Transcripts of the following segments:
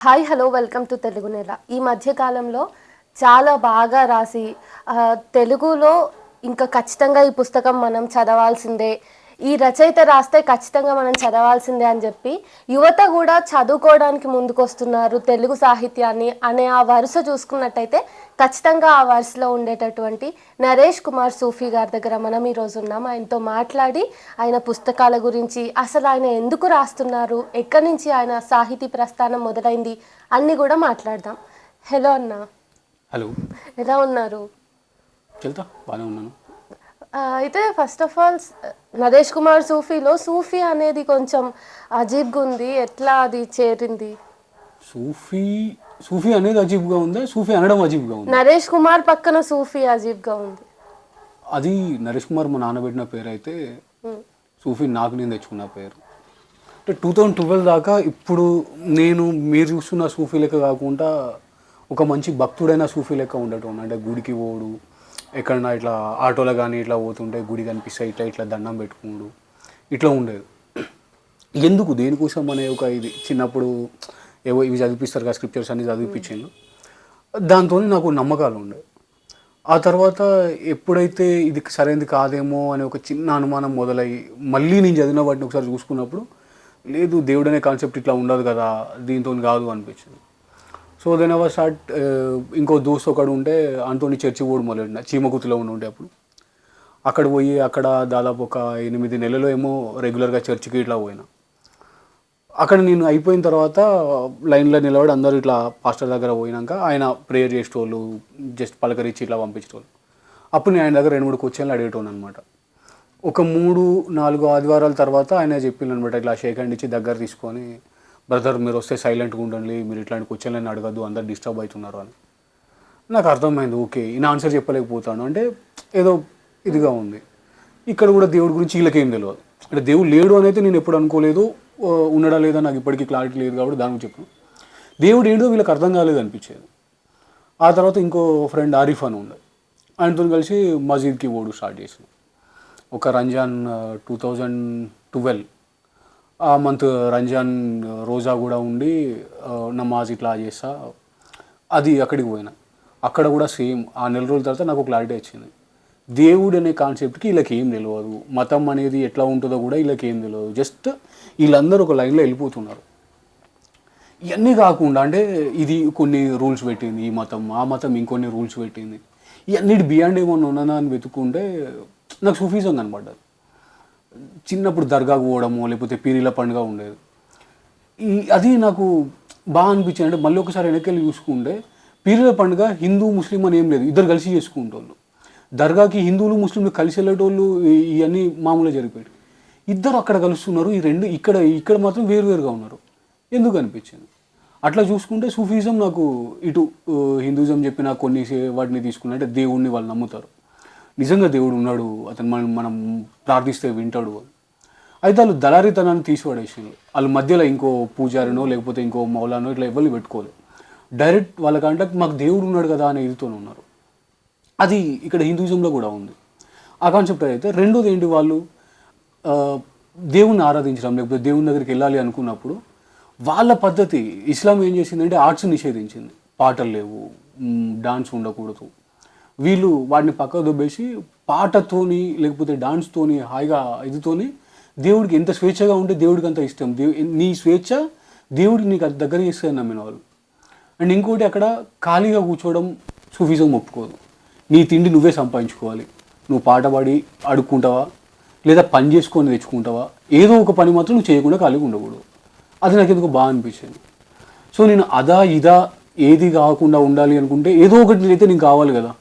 Hi hello welcome to Telugu నెల. ఈ మధ్యకాలంలో చాలా బాగా రాసి తెలుగులో ఇంకా ఖచ్చితంగా ఈ పుస్తకం మనం చదవాల్సిందే, ఈ రచయిత రాస్తే ఖచ్చితంగా మనం చదవాల్సిందే అని చెప్పి యువత కూడా చదువుకోవడానికి ముందుకొస్తున్నారు తెలుగు సాహిత్యాన్ని అనే ఆ వరుస చూసుకున్నట్టయితే ఖచ్చితంగా ఆ వరుసలో ఉండేటటువంటి నరేష్ కుమార్ సూఫీ గారి దగ్గర మనం ఈరోజు ఉన్నాం. ఆయనతో మాట్లాడి ఆయన పుస్తకాల గురించి, అసలు ఆయన ఎందుకు రాస్తున్నారు, ఎక్కడి నుంచి ఆయన సాహితీ ప్రస్థానం మొదలైంది అన్నీ కూడా మాట్లాడదాం. హలో అన్న. హలో, ఎలా ఉన్నారు? చెల్తా బాగానే ఉన్నాను. అయితే first of all Naresh Kumar సూఫీలో సూఫీ అనేది కొంచెం అజీబ్గా ఉంది, ఎట్లా అది చేరింది? సూఫీ సూఫీ అనేది అజీబ్గా ఉందా, సూఫీ అనడం అజీబ్గా ఉంది? నరేష్ కుమార్ పక్కన సూఫీ అజీబ్గా ఉంది. అది నరేష్ కుమార్ మా నాన్న పెట్టిన పేరు అయితే, సూఫీ నాకు నేను తెచ్చుకున్న పేరు. అంటే 2012 దాకా ఇప్పుడు నేను మీరు చూస్తున్న సూఫీ లెక్క కాకుండా ఒక మంచి భక్తుడైన సూఫీ లెక్క ఉండటం. అంటే గుడికి పోడు, ఎక్కడన్నా ఇట్లా ఆటోలో కానీ ఇట్లా పోతుంటే గుడి కనిపిస్తే ఇట్లా ఇట్లా దండం పెట్టుకోడు, ఇట్లా ఉండేది. ఎందుకు దేనికోసం అనే ఒక ఇది చిన్నప్పుడు ఏవో ఇవి చదివిపిస్తారు కదా, స్క్రిప్చర్స్ అన్ని చదివిపించాను. దాంతో నాకు నమ్మకాలు ఉండేవి. ఆ తర్వాత ఎప్పుడైతే ఇది సరైనది కాదేమో అనే ఒక చిన్న అనుమానం మొదలయ్యి మళ్ళీ నేను చదివిన వాటిని ఒకసారి చూసుకున్నప్పుడు లేదు, దేవుడు అనే కాన్సెప్ట్ ఇట్లా ఉండదు కదా, దీంతో కాదు అనిపించింది. So then our start. ఇంకో దోస్త్ ఒకడు ఉంటే అంతోని చర్చి పోవడం మొదలెట్టిన, చీమకుర్తిలో ఉండే అప్పుడు. అక్కడ పోయి అక్కడ దాదాపు ఒక 8 నెలలు ఏమో రెగ్యులర్గా చర్చికి ఇట్లా పోయినా. అక్కడ నేను అయిపోయిన తర్వాత లైన్లో నిలబడి అందరూ ఇట్లా పాస్టర్ దగ్గర పోయినాక ఆయన ప్రేయర్ చేసేటోళ్ళు, జస్ట్ పలకరించి ఇట్లా పంపించేటోళ్ళు. అప్పుడు నేను ఆయన దగ్గర 2-3 క్వశ్చన్లు అడిగేటోను అనమాట. ఒక 3-4 ఆదివారాల తర్వాత ఆయన చెప్పిండు అనమాట, ఇట్లా షేక్ హ్యాండ్ ఇచ్చి దగ్గర తీసుకొని, బ్రదర్ మీరు వస్తే సైలెంట్గా ఉండండి, మీరు ఇట్లాంటి క్వశ్చన్లని అడగద్దు, అందరు డిస్టర్బ్ అవుతున్నారు అని. నాకు అర్థమైంది, ఓకే ఈయన ఆన్సర్ చెప్పలేకపోతాను అంటే ఏదో ఇదిగా ఉంది. ఇక్కడ కూడా దేవుడి గురించి వీళ్ళకేం తెలియదు. అంటే దేవుడు లేడు అని అయితే నేను ఎప్పుడు అనుకోలేదు, ఉండడా లేదా నాకు ఇప్పటికీ క్లారిటీ లేదు కాబట్టి దాని గురించి చెప్పాను. దేవుడు ఏంటో వీళ్ళకి అర్థం కాలేదు అనిపించేది. ఆ తర్వాత ఇంకో ఫ్రెండ్ ఆరిఫ్ అని ఉండే, ఆయనతో కలిసి మసీద్కి పోడు స్టార్ట్ చేసిన. ఒక రంజాన్ 2012 ఆ మంత్ రంజాన్ రోజా కూడా ఉండి నమాజ్ ఇట్లా చేస్తా, అది అక్కడికి పోయినా. అక్కడ కూడా సేమ్ ఆ నెల రోజుల తర్వాత నాకు క్లారిటీ వచ్చింది, దేవుడు అనే కాన్సెప్ట్కి వీళ్ళకి ఏం తెలియదు, మతం అనేది ఎట్లా ఉంటుందో కూడా వీళ్ళకి ఏం తెలియదు, జస్ట్ వీళ్ళందరూ ఒక లైన్లో వెళ్ళిపోతున్నారు. ఇవన్నీ కాకుండా అంటే ఇది కొన్ని రూల్స్ పెట్టింది ఈ మతం, ఆ మతం ఇంకొన్ని రూల్స్ పెట్టింది, ఇవన్నిటి బియాండ్ ఏమన్నా ఉన్నదా అని వెతుక్కుంటే నాకు సూఫీజం కనపడ్డది. చిన్నప్పుడు దర్గాకు పోవడము లేకపోతే పీరీల పండుగ ఉండేది, అది నాకు బాగా అనిపించింది. అంటే మళ్ళీ ఒకసారి వెనకెళ్ళి చూసుకుంటే పీరీల పండుగ హిందూ ముస్లిం అని ఏం లేదు, ఇద్దరు కలిసి చేసుకుంటోళ్ళు. దర్గాకి హిందువులు ముస్లింలు కలిసి వెళ్ళేటోళ్ళు, ఇవన్నీ మామూలుగా జరిగిపోయాయి. ఇద్దరు అక్కడ కలుస్తున్నారు, ఈ రెండు ఇక్కడ మాత్రం వేరువేరుగా ఉన్నారు, ఎందుకు అనిపించింది. అట్లా చూసుకుంటే సూఫీజం నాకు ఇటు హిందూజం చెప్పిన కొన్ని వాటిని తీసుకున్నా. అంటే దేవుడిని వాళ్ళు నమ్ముతారు, నిజంగా దేవుడు ఉన్నాడు, అతను మనం ప్రార్థిస్తే వింటాడు. అయితే వాళ్ళు దళారీతనాన్ని తీసిపడేసారు. వాళ్ళ మధ్యలో ఇంకో పూజారినో లేకపోతే ఇంకో మౌలానో ఇట్లా ఎవరిని పెట్టుకోలేదు. డైరెక్ట్ వాళ్ళకంటే మాకు దేవుడు ఉన్నాడు కదా అనే ఇదితో ఉన్నారు. అది ఇక్కడ హిందూయిజంలో కూడా ఉంది ఆ కాన్సెప్ట్. అయితే రెండోది ఏంటి, వాళ్ళు దేవుణ్ణి ఆరాధించడం లేకపోతే దేవుని దగ్గరికి వెళ్ళాలి అనుకున్నప్పుడు వాళ్ళ పద్ధతి, ఇస్లాం ఏం చేసిందంటే ఆర్ట్స్ నిషేధించింది, పాటలు లేవు, డాన్స్ ఉండకూడదు. వీళ్ళు వాటిని పక్కకు దొబ్బేసి పాటతోని లేకపోతే డాన్స్తోని హాయిగా ఇదితోని దేవుడికి ఎంత స్వేచ్ఛగా ఉంటే దేవుడికి అంత ఇష్టం. నీ స్వేచ్ఛ దేవుడికి నీకు అది దగ్గర చేస్తుంది నమ్మిన వాళ్ళు. అండ్ ఇంకోటి, అక్కడ ఖాళీగా కూర్చోవడం సూఫీజం ఒప్పుకోదు. నీ తిండి నువ్వే సంపాదించుకోవాలి, నువ్వు పాట పాడి అడుక్కుంటావా లేదా పని చేసుకొని తెచ్చుకుంటావా, ఏదో ఒక పని మాత్రం నువ్వు చేయకుండా ఖాళీగా ఉండకూడదు. అది నాకు ఎందుకు బాగా అనిపించింది. సో నేను ఇదా ఏది కాకుండా ఉండాలి అనుకుంటే ఏదో ఒకటి అయితే నీకు కావాలి కదా.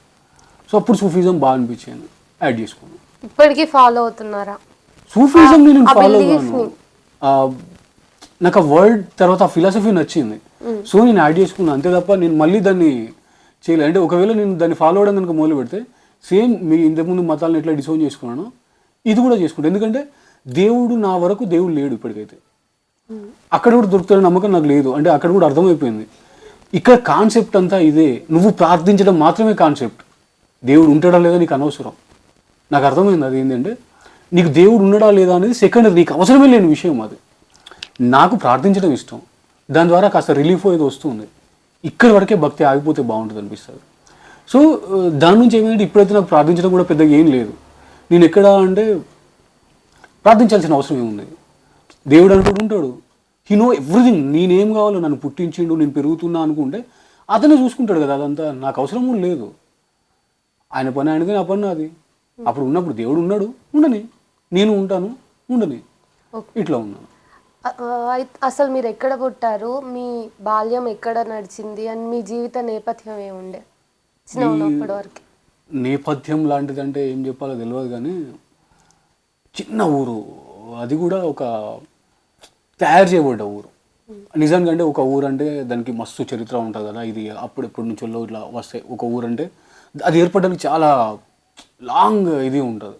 సో అప్పుడు సూఫీజం బాగా అనిపించింది, యాడ్ చేసుకున్నాను. ఇప్పటికీ ఫాలో అవుతున్నారా సూఫీజం? నేను ఫాలో అయ్యాను, నాకు ఆ వర్డ్ తర్వాత ఆ ఫిలాసఫీ నచ్చింది, సో నేను యాడ్ చేసుకున్నాను అంతే తప్ప నేను మళ్ళీ దాన్ని చేయలేదు. అంటే ఒకవేళ నేను దాన్ని ఫాలో అవడం కనుక మొదలు పెడితే సేమ్ మీ ఇంతకుముందు మతాలను ఎట్లా డిసోన్ చేసుకున్నానో ఇది కూడా చేసుకుంటాను. ఎందుకంటే దేవుడు నా వరకు దేవుడు లేడు ఇప్పటికైతే, అక్కడ కూడా దొరుకుతున్న నమ్మకం నాకు లేదు. అంటే అక్కడ కూడా అర్థమైపోయింది, ఇక్కడ కాన్సెప్ట్ అంతా ఇదే, నువ్వు ప్రార్థించడం మాత్రమే కాన్సెప్ట్, దేవుడు ఉంటాడా లేదా నీకు అనవసరం. నాకు అర్థమైంది అది ఏంటంటే నీకు దేవుడు ఉండడా లేదా అనేది సెకండరీ, నీకు అవసరమే లేని విషయం. అది నాకు ప్రార్థించడం ఇష్టం, దాని ద్వారా కాస్త రిలీఫ్ ఏదో వస్తుంది. ఇక్కడి వరకే భక్తి ఆగిపోతే బాగుంటుంది అనిపిస్తుంది. సో దాని నుంచి ఏమైందంటే ఇప్పుడైతే నాకు ప్రార్థించడం కూడా పెద్దగా ఏం లేదు. నేను ఎక్కడ అంటే ప్రార్థించాల్సిన అవసరం ఏముంది, దేవుడు అనుకుంటూ ఉంటాడు. He know everything. నేనేం కావాలో, నన్ను పుట్టించిండు, నేను పెరుగుతున్నా అనుకుంటే అతనే చూసుకుంటాడు కదా. అదంతా నాకు అవసరం కూడా లేదు. ఆయన పని ఆయనది, నా పని నాది. అప్పుడు ఉన్నప్పుడు దేవుడు ఉన్నాడు, ఉండని. నేను ఉంటాను, ఉండని. ఇట్లా ఉన్నాను. అసలు మీరు ఎక్కడ పుట్టారు, మీ బాల్యం ఎక్కడ నడిచింది అని మీ జీవిత నేపథ్యం ఏముండే చిన్న ఉన్నప్పటి వరకు? నేపథ్యం లాంటిదంటే ఏం చెప్పాలో తెలియదు కానీ చిన్న ఊరు, అది కూడా ఒక తయారు చేయబడ్డ ఊరు నిజంగా. అంటే ఒక ఊరు అంటే దానికి మస్తు చరిత్ర ఉంటుంది కదా. ఇది అప్పుడెప్పటి నుంచో ఇట్లా వస్తాయి. ఒక ఊరు అంటే అది ఏర్పడడానికి చాలా లాంగ్ ఇది ఉంటుంది.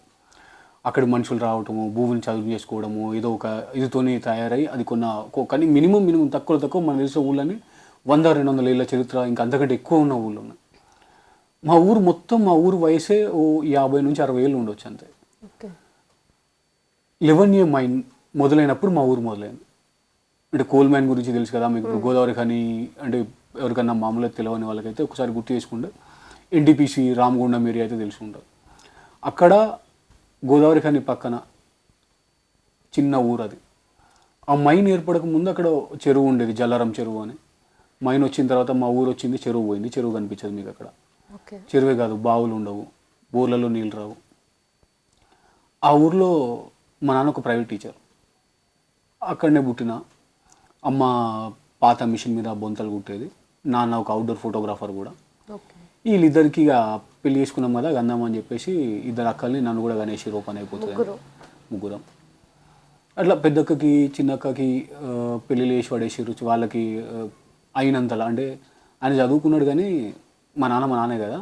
అక్కడి మనుషులు రావటము, భూమిని చదువు చేసుకోవడము, ఏదో ఒక ఇదితోని తయారై అది కానీ మినిమం తక్కువ మనకు తెలిసిన ఊళ్ళని 100-200 ఏళ్ళ చరిత్ర, ఇంకా అంతకంటే ఎక్కువ ఉన్న ఊళ్ళు ఉన్నాయి. మా ఊరు వయసే 50-60 ఏళ్ళు ఉండొచ్చు అంతే. 11 year మైన్ మొదలైనప్పుడు మా ఊరు మొదలైంది. అంటే కోల్ మైన్ గురించి తెలుసు కదా మీకు. గోదావరి ఖని అంటే ఎవరికన్నా మామూలుగా తెలియని వాళ్ళకైతే ఒకసారి గుర్తు చేసుకుంటే ఎన్టీపీసీ రామగుండం ఏరియా అయితే తెలిసి ఉంటుంది. అక్కడ గోదావరి ఖని పక్కన చిన్న ఊరు అది. ఆ మైన్ ఏర్పడక ముందు అక్కడ చెరువు ఉండేది, జల్లారం చెరువు అని. మైన్ వచ్చిన తర్వాత మా ఊరు వచ్చింది, చెరువు పోయింది. చెరువు కనిపించదు మీకు అక్కడ. చెరువే కాదు, బావులు ఉండవు, బోర్లలో నీళ్ళు రావు. ఆ ఊర్లో మా నాన్న ఒక ప్రైవేట్ టీచర్. అక్కడనే పుట్టిన. అమ్మ పాత మిషన్ మీద బొంతలు కుట్టేది. నాన్న ఒక అవుట్డోర్ ఫోటోగ్రాఫర్ కూడా. వీళ్ళిద్దరికి ఇక పెళ్లి చేసుకున్నాం కదా, గంధం అని చెప్పేసి ఇద్దరు అక్కల్ని నన్ను కూడా గణేష్ రూపం అయిపోతుంది. ముగ్గురం. అట్లా పెద్దక్కకి చిన్నక్కకి పెళ్ళిళ్ళు వేసి పడేసారు. వాళ్ళకి అయినంతలా అంటే ఆయన చదువుకున్నాడు కానీ మా నాన్నే కదా,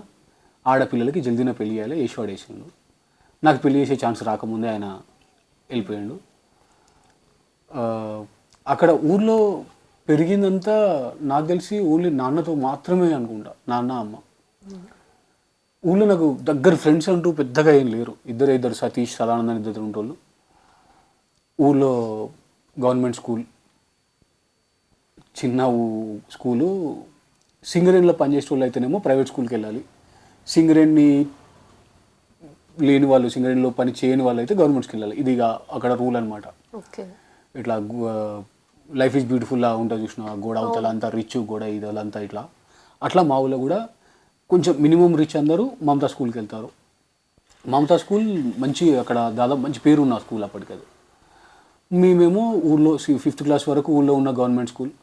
ఆడపిల్లలకి జల్దీన పెళ్ళి చేయాలి, వేసి పడేసిండు. నాకు పెళ్లి చేసే ఛాన్స్ రాకముందే ఆయన వెళ్ళిపోయాడు. అక్కడ ఊర్లో పెరిగిందంతా నాకు తెలిసి ఓన్లీ నాన్నతో మాత్రమే అనుకుంటా, నాన్న అమ్మ. ఊళ్ళో నాకు దగ్గర ఫ్రెండ్స్ అంటూ పెద్దగా ఏం లేరు. ఇద్దరు సతీష్, సదానందని ఇద్దరు ఉంటోళ్ళు. ఊళ్ళో గవర్నమెంట్ స్కూల్, చిన్న స్కూలు. సింగరేణిలో పనిచేసే వాళ్ళు అయితేనేమో ప్రైవేట్ స్కూల్కి వెళ్ళాలి. సింగరేణి లేని వాళ్ళు, సింగరేణిలో పని చేయని వాళ్ళు అయితే గవర్నమెంట్స్కి వెళ్ళాలి. ఇది అక్కడ రూల్ అనమాట. ఇట్లా లైఫ్ ఈజ్ బ్యూటిఫుల్లా ఉంటుంది చూసిన, గోడ అవతల అంతా రిచ్, గోడ ఇదంతా ఇట్లా. అట్లా మా ఊళ్ళో కూడా కొంచెం మినిమం రిచ్ అందరూ మమతా స్కూల్కి వెళ్తారు. మమతా స్కూల్ మంచి, అక్కడ దాదాపు మంచి పేరు ఉన్న స్కూల్ అప్పటికది. మేమేమో ఊళ్ళో 5th క్లాస్ వరకు ఊళ్ళో ఉన్న గవర్నమెంట్ స్కూల్.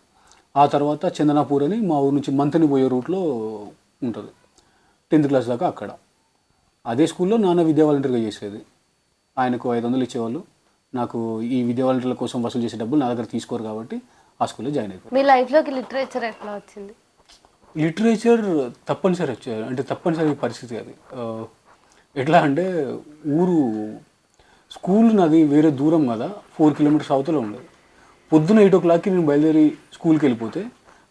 ఆ తర్వాత చందనాపూర్ అని మా ఊరు నుంచి మంతని పోయే రూట్లో ఉంటుంది. 10th క్లాస్ దాకా అక్కడ. అదే స్కూల్లో నాన్న విద్యా వాలంటీర్గా చేసేది. ఆయనకు 500 ఇచ్చేవాళ్ళు. నాకు ఈ విద్యా వాలంటీర్ల కోసం వసూలు చేసే డబ్బులు నా దగ్గర తీసుకోరు కాబట్టి ఆ స్కూల్లో జాయిన్ అయిపోయాను. మీ లైఫ్లోకి లిటరేచర్ ఎట్లా వచ్చింది? లిటరేచర్ తప్పనిసరి వచ్చేది, అంటే తప్పనిసరి పరిస్థితి అది. ఎట్లా అంటే స్కూల్ నాది వేరే దూరం కదా, 4 kilometers అవతల ఉండేది. పొద్దున 8 o'clockకి నేను బయలుదేరి స్కూల్కి వెళ్ళిపోతే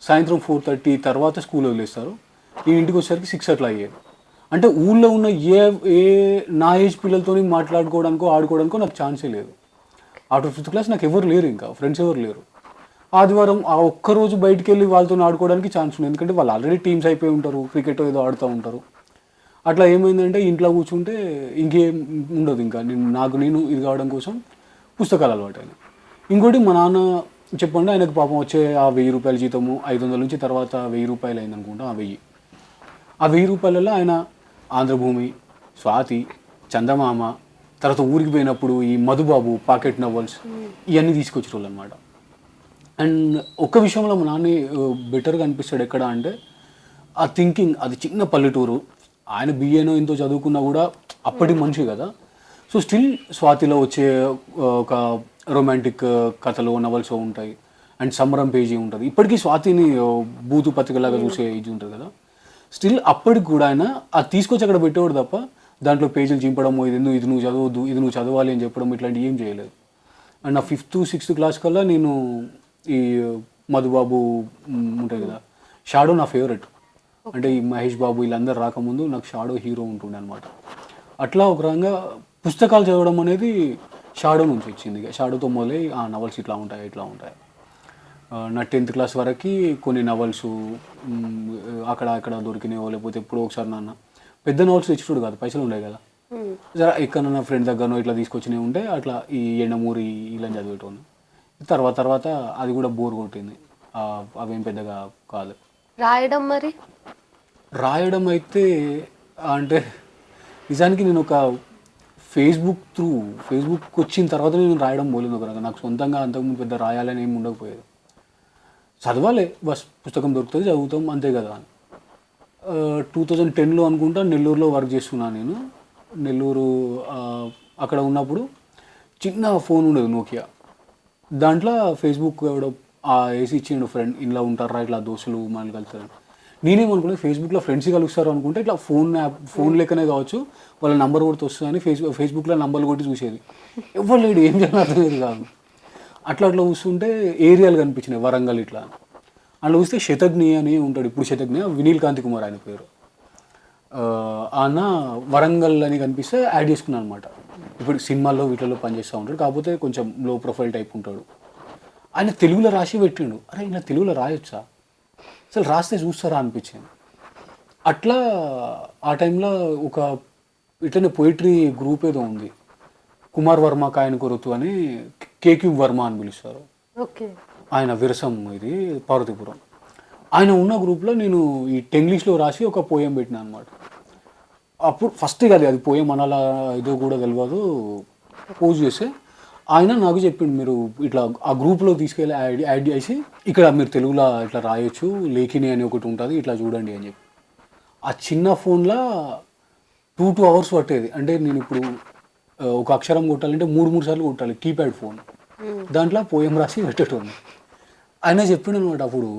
సాయంత్రం 4:30 తర్వాత స్కూల్ వదిలేస్తారు. నేను ఇంటికి వచ్చేసరికి 6 అట్లా అయ్యేది. అంటే ఊళ్ళో ఉన్న నా ఏజ్ పిల్లలతో మాట్లాడుకోవడానికో ఆడుకోవడానికో నాకు ఛాన్సే లేదు. ఆఫ్టర్ 5th క్లాస్ నాకు ఎవరు లేరు, ఇంకా ఫ్రెండ్స్ ఎవరు లేరు. ఆదివారం ఆ ఒక్కరోజు బయటికి వెళ్ళి వాళ్ళతో ఆడుకోవడానికి ఛాన్స్ ఉంది, ఎందుకంటే వాళ్ళు ఆల్రెడీ టీమ్స్ అయిపోయి ఉంటారు, క్రికెట్ ఏదో ఆడుతూ ఉంటారు. అట్లా ఏమైందంటే ఇంట్లో కూర్చుంటే ఇంకేం ఉండదు. ఇంకా నేను ఇది కావడం కోసం పుస్తకాలు అలవాటు అయినా. ఇంకోటి మా నాన్న చెప్పండి, ఆయనకు పాపం వచ్చే ఆ 1000 రూపాయల జీతము 500 నుంచి తర్వాత 1000 రూపాయలు అయింది అనుకుంటా. ఆ 1000 రూపాయలలో ఆయన ఆంధ్రభూమి, స్వాతి, చందమామ, తర్వాత ఊరికి పోయినప్పుడు ఈ మధుబాబు పాకెట్ నవల్స్ ఇవన్నీ తీసుకొచ్చేవాళ్ళు అనమాట. అండ్ ఒక్క విషయంలో మా నాన్న బెటర్గా అనిపిస్తాడు ఎక్కడ అంటే ఆ థింకింగ్. అది చిన్న పల్లెటూరు, ఆయన బిఏనో ఎంతో చదువుకున్నా కూడా అప్పటి మనిషి కదా. సో స్టిల్ స్వాతిలో వచ్చే ఒక రొమాంటిక్ కథలు, నవల్స్ ఉంటాయి. అండ్ సంబరం పేజీ ఉంటుంది. ఇప్పటికీ స్వాతిని బూతు పత్రికలాగా చూసే ఇది ఉంటుంది కదా. స్టిల్ అప్పటికి కూడా ఆయన అది తీసుకొచ్చి అక్కడ పెట్టేవాడు తప్ప దాంట్లో పేజీలు చింపడము, ఇది నువ్వు చదవద్దు, ఇది నువ్వు చదవాలి అని చెప్పడం ఇట్లాంటివి ఏం చేయలేదు. అండ్ నా 5th, 6th క్లాస్ కల్లా నేను ఈ మధుబాబు ఉంటాయి కదా, షాడో నా ఫేవరెట్. అంటే ఈ మహేష్ బాబు వీళ్ళందరూ రాకముందు నాకు షాడో హీరో ఉంటుండే అనమాట. అట్లా ఒక రకంగా పుస్తకాలు చదవడం అనేది షాడో నుంచి వచ్చింది. షాడోతో మొదలై ఆ నవల్స్ ఇట్లా ఉంటాయి. నా 10th క్లాస్ వరకు కొన్ని నవల్స్ అక్కడ అక్కడ దొరికినాయో లేకపోతే ఎప్పుడో ఒకసారి నాన్న పెద్ద నవల్స్ తెచ్చుడు కాదు, పైసలు ఉండేవి కదా, జరా ఎక్కడన్నా ఫ్రెండ్ దగ్గరనో ఇట్లా తీసుకొచ్చినవి ఉంటే అట్లా ఈ ఎండమూరి ఇలా చదివేటోను. తర్వాత తర్వాత అది కూడా బోర్ కొట్టింది, అవేం పెద్దగా కాదు. రాయడం మరి రాయడం అయితే అంటే నిజానికి నేను ఒక ఫేస్బుక్ వచ్చిన తర్వాత నేను రాయడం పోలేదు. ఒక రకంగా నాకు సొంతంగా అంతకుముందు పెద్ద రాయాలని ఏమి ఉండకపోయేది. చదవాలి బస్, పుస్తకం దొరుకుతుంది చదువుతాం అంతే కదా. 2010లో అనుకుంటా నెల్లూరులో వర్క్ చేస్తున్నాను నేను. నెల్లూరు అక్కడ ఉన్నప్పుడు చిన్న ఫోన్ ఉండేది నోకియా, దాంట్లో ఫేస్బుక్ ఎవడో వేసి ఇచ్చిండు ఫ్రెండ్, ఇలా ఉంటారా ఇట్లా దోస్తులు మనల్ని కలుస్తారు. నేనేమనుకున్నాను ఫేస్బుక్లో ఫ్రెండ్స్ కలుస్తారు అనుకుంటే ఇట్లా ఫోన్ లెక్కనే కావచ్చు, వాళ్ళ నంబర్ కొడితే వస్తుందని ఫేస్బుక్లో నంబర్లు కొట్టి చూసేది. ఎవరు లేడు, ఏం చేయాలో అర్థమయ్యేది కాదు. అట్లా చూస్తుంటే ఏరియాలు కనిపించినాయి వరంగల్ ఇట్లా. అట్లా చూస్తే శతజ్ఞి అని ఉంటాడు, ఇప్పుడు శతజ్ఞి, వినీల్ కాంతి కుమార్ ఆయన పేరు. ఆయన వరంగల్ అని కనిపిస్తే యాడ్ చేసుకున్నాను అనమాట. ఇప్పుడు సినిమాల్లో వీటిల్లో పనిచేస్తూ ఉంటాడు, కాకపోతే కొంచెం లో ప్రొఫైల్ టైప్ ఉంటాడు. ఆయన తెలుగులో రాసి పెట్టిండు. అరే ఇలా తెలుగులో రాయొచ్చా, అసలు రాస్తే చూస్తారా అనిపించింది. అట్లా ఆ టైంలో ఒక ఇట్లనే పోయిటరీ గ్రూప్ ఏదో ఉంది, కుమార్ వర్మ కాయన కొరతు అని, కేక్యూబ్ వర్మ అని పిలుస్తారు. ఓకే, ఆయన విరసం, ఇది పార్వతీపురం. ఆయన ఉన్న గ్రూప్లో నేను ఈ టెంగ్లీష్లో రాసి ఒక పోయం పెట్టినా అనమాట. అప్పుడు ఫస్ట్ కాదు అది పోయం అనాల ఇదో కూడా తెలియదు, పోజ్ చేస్తే ఆయన నాకు చెప్పిండు, మీరు ఇట్లా ఆ గ్రూప్లో తీసుకెళ్ళి యాడ్ చేసి ఇక్కడ మీరు తెలుగులో ఇట్లా రాయొచ్చు, లేఖిని అని ఒకటి ఉంటుంది ఇట్లా చూడండి అని చెప్పి. ఆ చిన్న ఫోన్లో 2 hours పట్టేది. అంటే నేను ఇప్పుడు ఒక అక్షరం కొట్టాలంటే 3 సార్లు కొట్టాలి, కీప్యాడ్ ఫోన్. దాంట్లో పోయం రాసి పెట్టేటోని. ఆయన చెప్పిండు అనమాట అప్పుడు,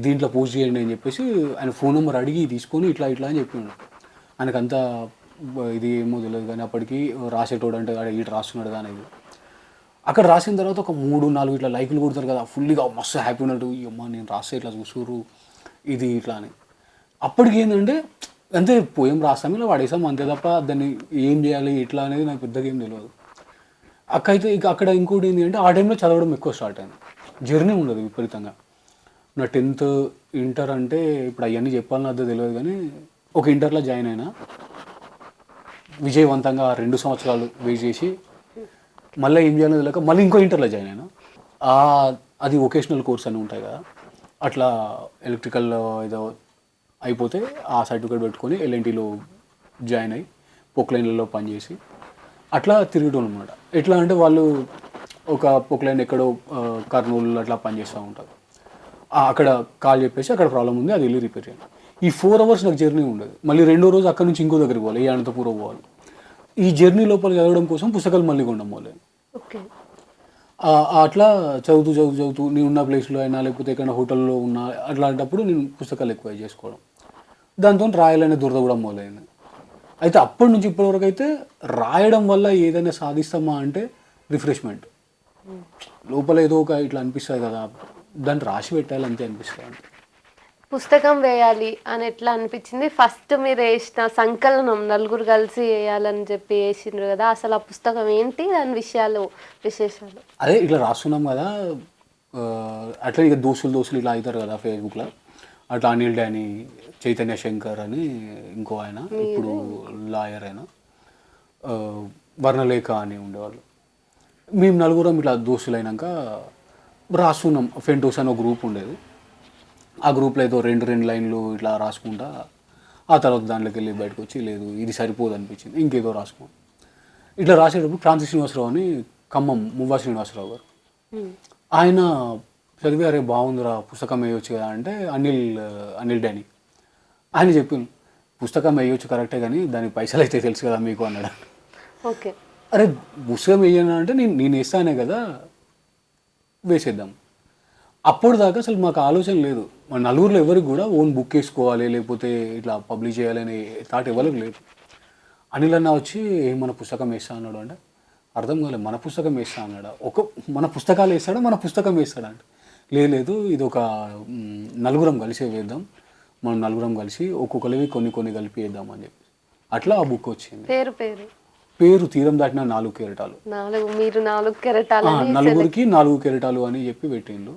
దీంట్లో పోస్ట్ చేయండి అని చెప్పేసి ఆయన ఫోన్ నెంబర్ అడిగి తీసుకొని ఇట్లా ఇట్లా అని చెప్పిండు. ఆయనకంతా ఇది ఏమో తెలియదు కానీ అప్పటికి రాసేటోడు అంటే ఇటు రాస్తున్నాడు కానీ ఇది. అక్కడ రాసిన తర్వాత ఒక 3-4 ఇట్లా లైకులు కొడతారు కదా, ఫుల్గా మస్తు హ్యాపీ ఉన్నట్టు, అమ్మ నేను రాస్తే ఇట్లా చూసురు ఇది ఇట్లా అని. అప్పటికి ఏంటంటే అంతే, పోయం రాస్తాం ఇలా వాడేసాం అంతే తప్ప దాన్ని ఏం చేయాలి ఇట్లా అనేది నాకు పెద్దగా ఏం తెలియదు. అయితే ఇక అక్కడ ఇంకోటి ఏంటి అంటే ఆ టైంలో చదవడం ఎక్కువ స్టార్ట్ అయింది, జర్నీ ఉండదు విపరీతంగా. నా 10th ఇంటర్ అంటే ఇప్పుడు అవన్నీ చెప్పాలని అర్థం తెలియదు కానీ ఒక ఇంటర్లో జాయిన్ అయినా, విజయవంతంగా 2 సంవత్సరాలు వెయిట్ చేసి మళ్ళీ ఏం చేయాలో తెలియక మళ్ళీ ఇంకో ఇంటర్లో జాయిన్ అయినా. అది వొకేషనల్ కోర్స్ అని ఉంటాయి కదా, అట్లా ఎలక్ట్రికల్ ఏదో అయిపోతే ఆ సర్టిఫికేట్ పెట్టుకొని ఎల్ఎన్టీలో జాయిన్ అయ్యి పొక్లైన్లలో పనిచేసి అట్లా తిరగడం అనమాట. ఎట్లా అంటే వాళ్ళు ఒక పొక్లైన్ ఎక్కడో కర్నూలు అట్లా పనిచేస్తూ ఉంటారు, అక్కడ కాల్ చెప్పేసి అక్కడ ప్రాబ్లం ఉంది అది వెళ్ళి రిపేర్ చేయండి. ఈ 4 hours నాకు జర్నీ ఉండదు. మళ్ళీ రెండో రోజు అక్కడ నుంచి ఇంకో దగ్గరికి పోవాలి, ఏ అనంతపురం పోవాలి. ఈ జర్నీ లోపల చదవడం కోసం పుస్తకాలు మళ్ళీ కొండం పోలేదు. ఓకే, అట్లా చదువుతూ నేను ఉన్న ప్లేస్లో అయినా లేకపోతే ఎక్కడ హోటల్లో ఉన్నా అట్లాంటప్పుడు నేను పుస్తకాలు ఎక్కువ చేసుకోవడం, దాంతో రాయాలనే దురద కూడా మొదలైంది. అయితే అప్పటి నుంచి ఇప్పటివరకు అయితే రాయడం వల్ల ఏదైనా సాధిస్తామా అంటే రిఫ్రెష్మెంట్, లోపల ఏదో ఒక ఇట్లా అనిపిస్తుంది కదా, దాన్ని రాసి పెట్టాలి అంతే అనిపిస్తుంది. పుస్తకం వేయాలి అని ఎట్లా అనిపించింది? ఫస్ట్ మీరు వేసిన సంకలనం నలుగురు కలిసి వేయాలని చెప్పి వేసిండ్రు కదా, అసలు ఆ పుస్తకం ఏంటి, దాని విశేషాలు? అదే ఇట్లా రాస్తున్నాం కదా, అట్లా ఇక దోస్తులు ఇట్లా అవుతారు కదా ఫేస్బుక్లో, అట్లా అనిల్ డానీ, చైతన్య శంకర్ అని ఇంకో ఆయన ఇప్పుడు లాయర్ అయినా, వర్ణలేఖ అని ఉండేవాళ్ళు. మేము నలుగురం ఇట్లా దోస్తులు అయినాక రాస్తున్నాం. ఫెంటోస్ అని ఒక గ్రూప్ ఉండేది, ఆ గ్రూప్లో ఏదో 2 లైన్లు ఇట్లా రాసుకుంటా ఆ తర్వాత దాంట్లోకి వెళ్ళి బయటకు వచ్చి లేదు ఇది సరిపోదు అనిపించింది, ఇంకేదో రాసుకున్నాం. ఇట్లా రాసేటప్పుడు క్రాంతి శ్రీనివాసరావు అని ఖమ్మం మువ్వా శ్రీనివాసరావు గారు, ఆయన చదివి అరే బాగుందిరా పుస్తకం వేయొచ్చు కదా అంటే అనిల్ డానీ ఆయన చెప్పింది, పుస్తకం వేయొచ్చు కరెక్టే కానీ దానికి పైసలు అయితే తెలుసు కదా మీకు అన్నాడు. ఓకే, అరే పుస్తకం వేయను అంటే నేను వేస్తానే కదా వేసేద్దాం. అప్పుడు దాకా అసలు మాకు ఆలోచన లేదు, మన నలుగురిలో ఎవరికి కూడా ఓన్ బుక్ వేసుకోవాలి లేకపోతే ఇట్లా పబ్లిష్ చేయాలనే థాట్ ఎవరికి లేదు. అనిల్ అన్న వచ్చి మన పుస్తకం వేస్తా అన్నాడు అంటే అర్థం కాలేదు, మన పుస్తకం వేస్తా అన్నాడా, మన పుస్తకాలు వేస్తాడా మన పుస్తకం వేస్తాడా అంటే లేదు ఇది ఒక నలుగురం కలిసి వేద్దాం, మనం నలుగురం కలిసి ఒక్కొక్కరివి కొన్ని కలిపి వేద్దాం అని చెప్పి అట్లా ఆ బుక్ వచ్చింది. పేరు పేరు తీరం దాటిన 4 కెరటాలు. మీరు 4 కెరటాలని నలుగురికి 4 కెరటాలు అని చెప్పి పెట్టిండ్రు.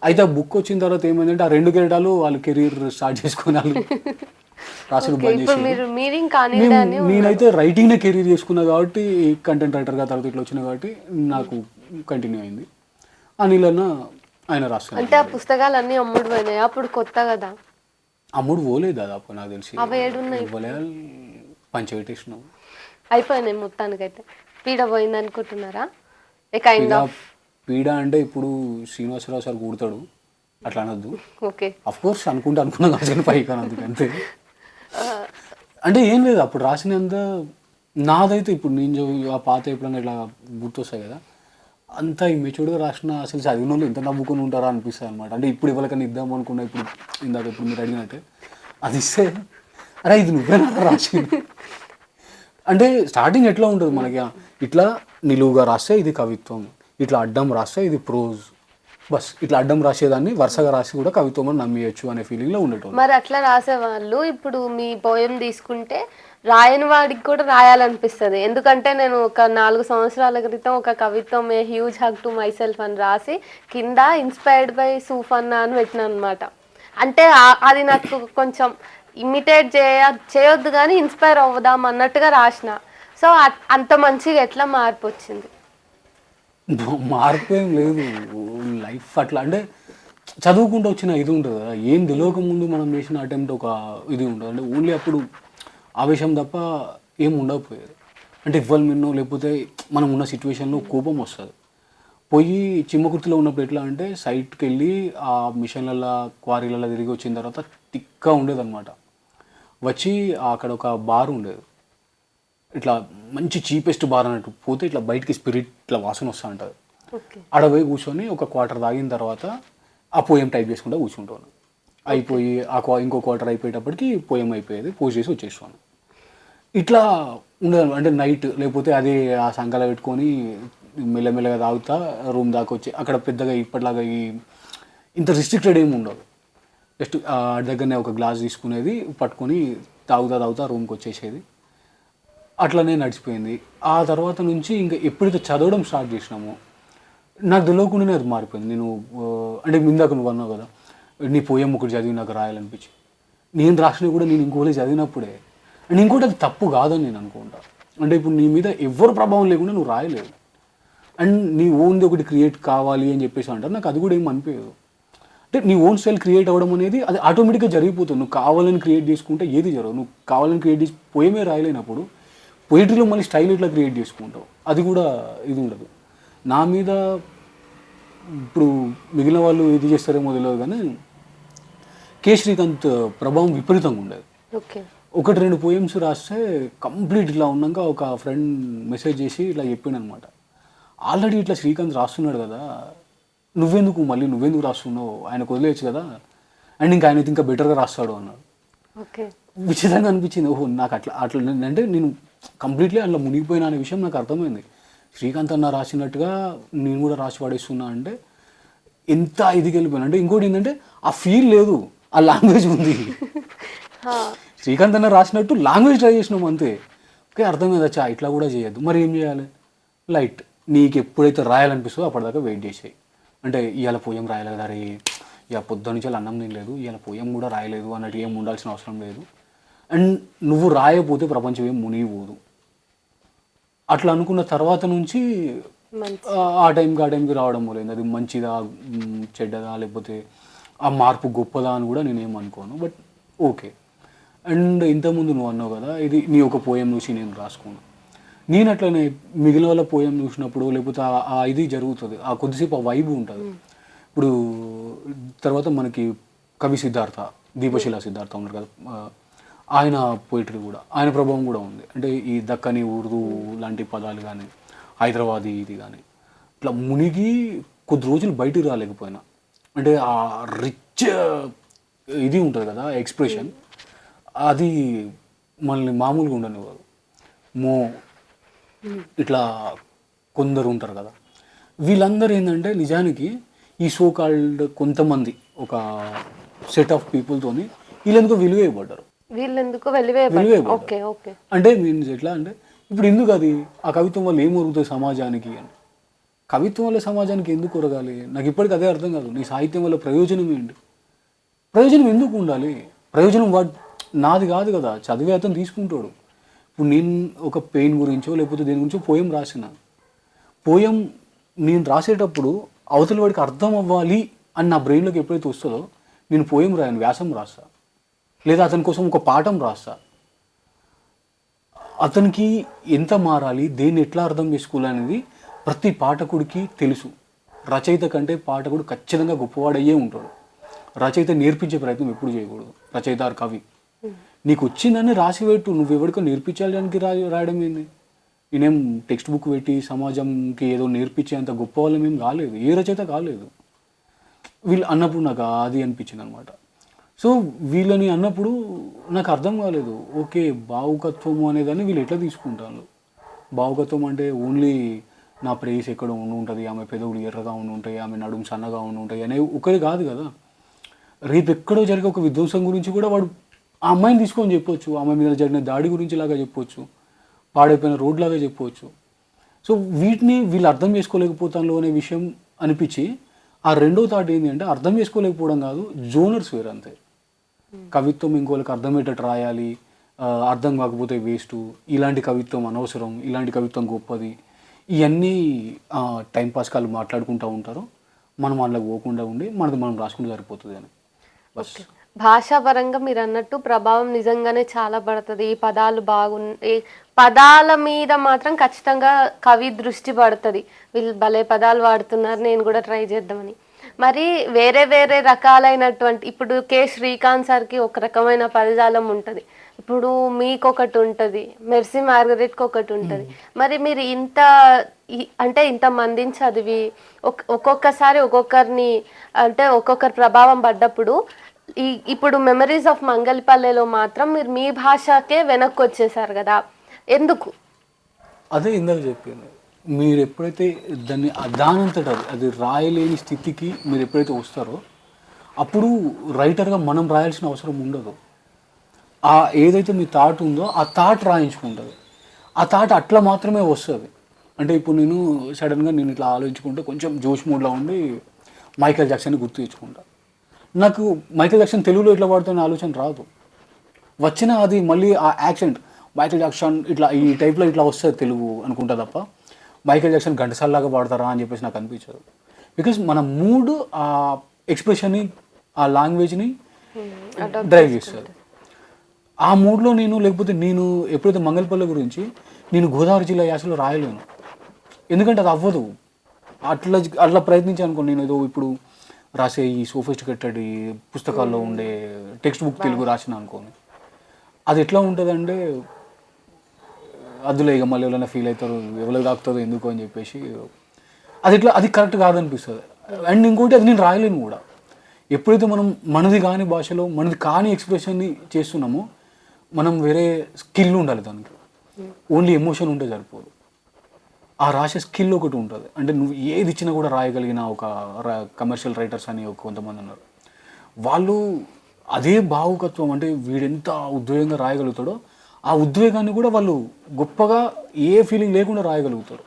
అయితే ఆ బుక్ వచ్చిన తర్వాత ఏమైందంటే ఆ 2 కెరటాలు వాళ్ళు కెరీర్ స్టార్ట్ చేసుకుని వాళ్ళు రాసుడు బంద్ ఇప్పుడు చేసి మీరు ఇంకా అనిల్ నేనైతే రైటింగ్నే కెరీర్ చేసుకున్నా కాబట్టి కంటెంట్ రైటర్గా తర్వాత ఇట్లా వచ్చిన కాబట్టి నాకు కంటిన్యూ అయింది. అనిల్ అన్న ఆయన రాస్తాను అంటే ఆ పుస్తకాలు అన్ని అమ్ముడు పోయినాయి, అప్పుడు కొత్త కదా. అమ్ముడు పోలేదు దాదాపు నాకు తెలిసి. అవి ఏడున్నాయి? పంచపెట్టేసినాం, అయిపోయినాయి మొత్తానికైతే. పీడ పోయింది అనుకుంటున్నారా? ఏ కైండ్ ఆఫ్ పీడ అంటే ఇప్పుడు శ్రీనివాసరావు సార్ కూడతాడు అట్లా అనొద్దు. ఓకే, అఫ్ కోర్స్ అనుకున్నా కానీ పైకి అనొద్దు అంతే. అంటే ఏం లేదు అప్పుడు రాసినంత నాదైతే ఇప్పుడు నేను ఆ పాత ఎప్పుడన్నా ఇట్లా గుర్తొస్తాయి కదా, అంత ఇమ్మెచ్యూర్డ్గా రాసిన అసలు చదివిన వాళ్ళు ఎంత నవ్వుకొని ఉంటారా అనిపిస్తుంది అనమాట. అంటే ఇప్పుడు ఎవరికైనా ఇద్దాం అనుకున్నా, ఇప్పుడు మీరు అడిగినట్టే అది ఇస్తే అరే ఇది నువ్వేనా రాసింది అంటే స్టార్టింగ్ ఎట్లా ఉంటుంది మనకి, ఇట్లా నిలువుగా రాస్తే ఇది కవిత్వం, ఇట్లా అడ్డం రాస్తే ఇది ప్రోజ్, బస్ ఇట్లా అడ్డం రాసేదాన్ని వరుసగా రాసి కూడా కవిత్వం అని నమ్మేయచ్చు అనే ఫీలింగ్లో ఉండేటోళ్ళు. మరి అట్లా రాసేవాళ్ళు ఇప్పుడు మీ పోయం తీసుకుంటే రాయని వాడికి కూడా రాయాలనిపిస్తుంది. ఎందుకంటే నేను ఒక 4 సంవత్సరాల క్రితం ఒక కవిత్వం a huge hug to my self అని రాసి కింద ఇన్స్పైర్డ్ బై సూఫన్నా అని పెట్టిన అనమాట. అంటే అది నాకు కొంచెం ఇమిటేట్ చేయొద్దు కానీ ఇన్స్పైర్ అవ్వదాం అన్నట్టుగా రాసిన. సో అంత మంచిగా ఎట్లా మార్పు వచ్చింది? మార్పు ఏం లేదు, లైఫ్ అట్లా. అంటే చదువుకుంటూ వచ్చిన ఇది ఉంటుంది కదా, ఏం తెలియక ముందు మనం చేసిన అటెంప్ట్ ఒక ఇది ఉంటుంది. అంటే ఓన్లీ అప్పుడు ఆవేశం తప్ప ఏం ఉండకపోయేది. అంటే ఇవ్వాలి మిన్నో లేకపోతే మనం ఉన్న సిచ్యువేషన్లో కోపం వస్తుంది. పోయి చిమ్మకుర్తిలో ఉన్నప్పుడు ఎట్లా అంటే సైట్కి వెళ్ళి ఆ మిషన్లలో క్వారీలలో తిరిగి వచ్చిన తర్వాత తిక్గా ఉండేది అనమాట. వచ్చి అక్కడ ఒక బార్ ఉండేది, ఇట్లా మంచి చీపెస్ట్ బార్ అన్నట్టు. పోతే ఇట్లా బయటికి స్పిరిట్ ఇట్లా వాసన వస్తూ ఉంటుంది. ఆడ పోయి కూర్చొని ఒక క్వార్టర్ తాగిన తర్వాత ఆ పోయం టైప్ చేసుకుంటూ కూర్చుంటాను. అయిపోయి ఇంకో క్వార్టర్ అయిపోయేటప్పటికి పోయం అయిపోయేది, పోస్ట్ చేసి వచ్చేసాను. ఇట్లా ఉండదు. అంటే నైట్ లేకపోతే అది ఆ సంకల పెట్టుకొని మెల్లమెల్లగా తాగుతా రూమ్ దాకా వచ్చి అక్కడ పెద్దగా ఇప్పటిలాగా ఇంత రిస్ట్రిక్టెడ్ ఏమి ఉండదు. జస్ట్ దగ్గరనే ఒక గ్లాస్ తీసుకునేది, పట్టుకొని తాగుతా రూమ్కి వచ్చేసేది. అట్లనే నడిచిపోయింది. ఆ తర్వాత నుంచి ఇంకా ఎప్పుడైతే చదవడం స్టార్ట్ చేసినామో నాకు తెలియకుండానే అది మారిపోయింది. నేను అంటే ఇందాక నువ్వు అన్నావు కదా, నీ పోయం ఒకటి చదివి నాకు రాయాలనిపించి, నేను రాసినవి కూడా నేను ఇంకోటి చదివినప్పుడే. అండ్ ఇంకోటి అది తప్పు కాదని నేను అనుకుంటా. అంటే ఇప్పుడు నీ మీద ఎవరు ప్రభావం లేకుండా నువ్వు రాయలేవు, అండ్ నీ ఓన్ది ఒకటి క్రియేట్ కావాలి అని చెప్పేసి అంటారు. నాకు అది కూడా ఏం అనిపించదు. అంటే నీ ఓన్ స్టైల్ క్రియేట్ అవ్వడం అనేది అది ఆటోమేటిక్గా జరిగిపోతుంది. నువ్వు కావాలని క్రియేట్ చేసుకుంటే ఏది జరగదు. నువ్వు కావాలని క్రియేట్ చేసి పోయమే రాయలేనప్పుడు పోయిటరీలో మళ్ళీ స్టైల్ ఇట్లా క్రియేట్ చేసుకుంటావు, అది కూడా ఇది ఉండదు. నా మీద ఇప్పుడు మిగిలిన వాళ్ళు ఇది చేస్తారేమో తెలియదు కానీ కే శ్రీకాంత్ ప్రభావం విపరీతంగా ఉండేది. ఒకటి 2 పోయమ్స్ రాస్తే కంప్లీట్ ఇట్లా ఉన్నాక ఒక ఫ్రెండ్ మెసేజ్ చేసి ఇట్లా చెప్పిండు అనమాట, ఆల్రెడీ ఇట్లా శ్రీకాంత్ రాస్తున్నాడు కదా, నువ్వెందుకు రాస్తున్నావు, ఆయనకు వదిలేయచ్చు కదా, అండ్ ఇంకా ఆయన ఇంకా బెటర్గా రాస్తాడు అన్నాడు. విచిత్రంగా అనిపించింది. ఓహో నాకు అట్లా అంటే నేను కంప్లీట్లీ అట్లా మునిగిపోయినా అనే విషయం నాకు అర్థమైంది. శ్రీకాంత్ అన్న రాసినట్టుగా నేను కూడా రాసి పడేస్తున్నా అంటే ఎంత ఇదికి వెళ్ళిపోయినా. అంటే ఇంకోటి ఏంటంటే ఆ ఫీల్ లేదు, ఆ లాంగ్వేజ్ ఉంది. శ్రీకాంత్ అన్న రాసినట్టు లాంగ్వేజ్ ట్రై చేసినాం అంతే. ఓకే అర్థమైందా, ఇట్లా కూడా చేయొద్దు. మరి ఏం చేయాలి, లైట్ నీకు ఎప్పుడైతే రాయాలనిపిస్తుందో అప్పటిదాకా వెయిట్ చేసేయి. అంటే ఇవాళ పోయం రాయాలి కదా, రే ఇక పొద్దు నుంచి అన్నం తినలేదు, ఇవాళ పోయం కూడా రాయలేదు అన్నట్టు ఏం ఉండాల్సిన అవసరం లేదు. అండ్ నువ్వు రాయకపోతే ప్రపంచం ఏం మునిగిపోదు. అట్లా అనుకున్న తర్వాత నుంచి ఆ టైంకి రావడం మొదలైంది. అది మంచిదా చెడ్డదా లేకపోతే ఆ మార్పు గొప్పదా అని కూడా నేనేం అనుకోను, బట్ ఓకే. అండ్ ఇంతకుముందు నువ్వు అన్నావు కదా, ఇది నీ ఒక పోయం చూసి నేను రాసుకున్నాను. నేను అట్లనే మిగిలిన వాళ్ళ పోయం చూసినప్పుడు లేకపోతే ఆ ఇది జరుగుతుంది, ఆ కొద్దిసేపు ఆ వైబ్ ఉంటుంది. ఇప్పుడు తర్వాత మనకి కవి సిద్ధార్థ, దీపశిల సిద్ధార్థ ఉన్నారు కదా, ఆయన పోయిటరీ కూడా ఆయన ప్రభావం కూడా ఉంది. అంటే ఈ దక్కని ఉర్దూ లాంటి పదాలు కానీ హైదరాబాదీ ఇది కానీ ఇట్లా మునిగి కొద్ది రోజులు బయటికి రాలేకపోయినా, అంటే ఆ రిచ్ ఇది ఉంటుంది కదా ఎక్స్ప్రెషన్, అది మనల్ని మామూలుగా ఉండనివ్వదు. ఇట్లా కొందరు ఉంటారు కదా, వీళ్ళందరూ ఏంటంటే నిజానికి ఈ సో కాల్డ్ కొంతమంది ఒక సెట్ ఆఫ్ పీపుల్తోని వీళ్ళెందుకో విలువ ఇవ్వబడ్డారు. వీళ్ళెందుకు అంటే మీన్స్ ఎట్లా అంటే ఇప్పుడు ఎందుకు అది ఆ కవిత్వం వల్ల ఏం ఒరుగుతుంది సమాజానికి అని. కవిత్వం వల్ల సమాజానికి ఎందుకు ఒరగాలి? నాకు ఇప్పటికీ అదే అర్థం కాదు. నీ సాహిత్యం వల్ల ప్రయోజనం ఏంటి? ప్రయోజనం ఎందుకు ఉండాలి? ప్రయోజనం నాది కాదు కదా, చదివే అతను తీసుకుంటాడు. ఇప్పుడు నేను ఒక పెయిన్ గురించో లేకపోతే దేని గురించో పోయం రాసిన, పోయం నేను రాసేటప్పుడు అవతల వాడికి అర్థం అవ్వాలి అని నా బ్రెయిన్లోకి ఎప్పుడైతే వస్తుందో నేను పోయం రాయను, వ్యాసం రాస్తా, లేదా అతని కోసం ఒక పాఠం రాస్తా. అతనికి ఎంత మారాలి, దేన్ని ఎట్లా అర్థం చేసుకోవాలనేది ప్రతి పాఠకుడికి తెలుసు. రచయిత కంటే పాఠకుడు ఖచ్చితంగా గొప్పవాడయ్యే ఉంటాడు. రచయిత నేర్పించే ప్రయత్నం ఎప్పుడు చేయకూడదు. రచయిత ఆర్ కవి నీకు వచ్చిందని రాసిపెట్టు, నువ్వు ఎవరికో నేర్పించడానికి రాయడం ఏంది? నేనేం టెక్స్ట్ బుక్ పెట్టి సమాజంకి ఏదో నేర్పించేంత గొప్ప వాళ్ళం ఏం కాలేదు, ఏ రచయిత కాలేదు. వీళ్ళు అన్నప్పుడు నాకు అది అనిపించింది అనమాట. సో వీళ్ళని అన్నప్పుడు నాకు అర్థం కాలేదు, ఓకే భావుకత్వము అనేదాన్ని వీళ్ళు ఎట్లా తీసుకుంటారు. భావుకత్వం అంటే ఓన్లీ నా ప్రేయస్ ఎక్కడ ఉంటుంది, ఆమె పెదవులు ఎర్రగా ఉంటాయి, ఆమె నడుము సన్నగా ఉంటాయి అనే ఒకటి కాదు కదా. రేపు ఎక్కడో జరిగే ఒక విధ్వంసం గురించి కూడా వాడు ఆ అమ్మాయిని తీసుకొని చెప్పొచ్చు, ఆమె మీద జరిగిన దాడి గురించి లాగా చెప్పొచ్చు, పాడైపోయిన రోడ్ లాగా చెప్పవచ్చు. సో వీటిని వీళ్ళు అర్థం చేసుకోలేకపోతాను అనే విషయం అనిపించి ఆ రెండో థాట్ ఏంటి అంటే అర్థం చేసుకోలేకపోవడం కాదు, జోనర్స్ వేరు అంతే. కవిత్వం ఇంకోళ్ళకి అర్థమయ్యేటట్టు రాయాలి, అర్థం కాకపోతే వేస్ట్, ఇలాంటి కవిత్వం అనవసరం, ఇలాంటి కవిత్వం గొప్పది, ఇవన్నీ టైంపాస్ కాళ్ళు మాట్లాడుకుంటూ ఉంటారు. మనం వాళ్ళకి పోకుండా ఉండి మనది మనం రాసుకుంటూ సరిపోతుంది అని బస్. భాషాపరంగా మీరు అన్నట్టు ప్రభావం నిజంగానే చాలా పడుతుంది. ఈ పదాలు ఈ పదాల మీద మాత్రం ఖచ్చితంగా కవి దృష్టి పడుతుంది. వీళ్ళు భలే పదాలు వాడుతున్నారు, నేను కూడా ట్రై చేద్దామని. మరి వేరే వేరే రకాలైనటువంటి, ఇప్పుడు కె శ్రీకాంత్ సార్కి ఒక రకమైన పదజాలం ఉంటుంది, ఇప్పుడు మీకొకటి ఉంటుంది, మెర్సీ మార్గరెట్కి ఒకటి ఉంటుంది. మరి మీరు అంటే ఇంత మందిని చదివి ఒక్కొక్కసారి ఒక్కొక్కరిని అంటే ఒక్కొక్కరి ప్రభావం పడ్డప్పుడు ఇప్పుడు మెమరీస్ ఆఫ్ మంగళపల్లెలో మాత్రం మీరు మీ భాషకే వెనక్కి వచ్చేసారు కదా, ఎందుకు? అదే ఇందాక చెప్పింది, మీరు ఎప్పుడైతే దానంతట అది రాయలేని స్థితికి మీరు ఎప్పుడైతే వస్తారో అప్పుడు రైటర్గా మనం రాయాల్సిన అవసరం ఉండదు. ఆ ఏదైతే మీ థాట్ ఉందో ఆ థాట్ రాయించుకుంటుంది, ఆ థాట్ అట్లా మాత్రమే వస్తుంది. అంటే ఇప్పుడు నేను సడన్గా నేను ఇట్లా ఆలోచించుకుంటే కొంచెం జోష్ మూడ్లో ఉండి మైకేల్ జాక్సన్ని గుర్తు తెచ్చుకుంటా. నాకు మైకేల్ జాక్సన్ తెలుగులో ఇట్లా పాడుతున్న ఆలోచన రాదు. వచ్చిన అది మళ్ళీ ఆ యాక్సెంట్ మైకేల్ జాక్సన్ ఇట్లా ఈ టైప్లో ఇట్లా వస్తుంది తెలుగు అనుకుంటా తప్ప మైకేల్ జాక్సన్ ఘంటసాలలాగా పాడతారా అని చెప్పేసి నాకు అనిపించదు. బికాస్ మన మూడ్ ఆ ఎక్స్ప్రెషన్ని ఆ లాంగ్వేజ్ని డ్రైవ్ చేస్తుంది. ఆ మూడ్లో లేకపోతే నేను ఎప్పుడైతే మంగళపల్లి గురించి నేను గోదావరి జిల్లా యాసలో రాయలేను, ఎందుకంటే అది అవ్వదు. అట్లా ప్రయత్నించాను అనుకోండి, నేను ఏదో ఇప్పుడు రాసే ఈ సోఫిస్టికేటెడ్ ఈ పుస్తకాల్లో ఉండే టెక్స్ట్ బుక్ తెలుగు రాసిన అనుకోని అది ఎట్లా ఉంటుందంటే అదులే ఇక మళ్ళీ ఎవరైనా ఫీల్ అవుతారు, ఎవరికి తాకుతుందో ఎందుకు అని చెప్పేసి అది కరెక్ట్ కాదనిపిస్తుంది. అండ్ ఇంకోటి అది నేను రాయలేను కూడా. ఎప్పుడైతే మనం మనది కాని భాషలో మనది కాని ఎక్స్ప్రెషన్ని చేస్తున్నామో మనం వేరే స్కిల్ ఉండాలి దానికి, ఓన్లీ ఎమోషన్ ఉంటే సరిపోదు. ఆ రాసే స్కిల్ ఒకటి ఉంటుంది. అంటే నువ్వు ఏది ఇచ్చినా కూడా రాయగలిగిన ఒక కమర్షియల్ రైటర్స్ అని కొంతమంది ఉన్నారు, వాళ్ళు అదే భావుకత్వం, అంటే వీడెంత ఉద్వేగంగా రాయగలుగుతాడో ఆ ఉద్వేగాన్ని కూడా వాళ్ళు గొప్పగా ఏ ఫీలింగ్ లేకుండా రాయగలుగుతారు.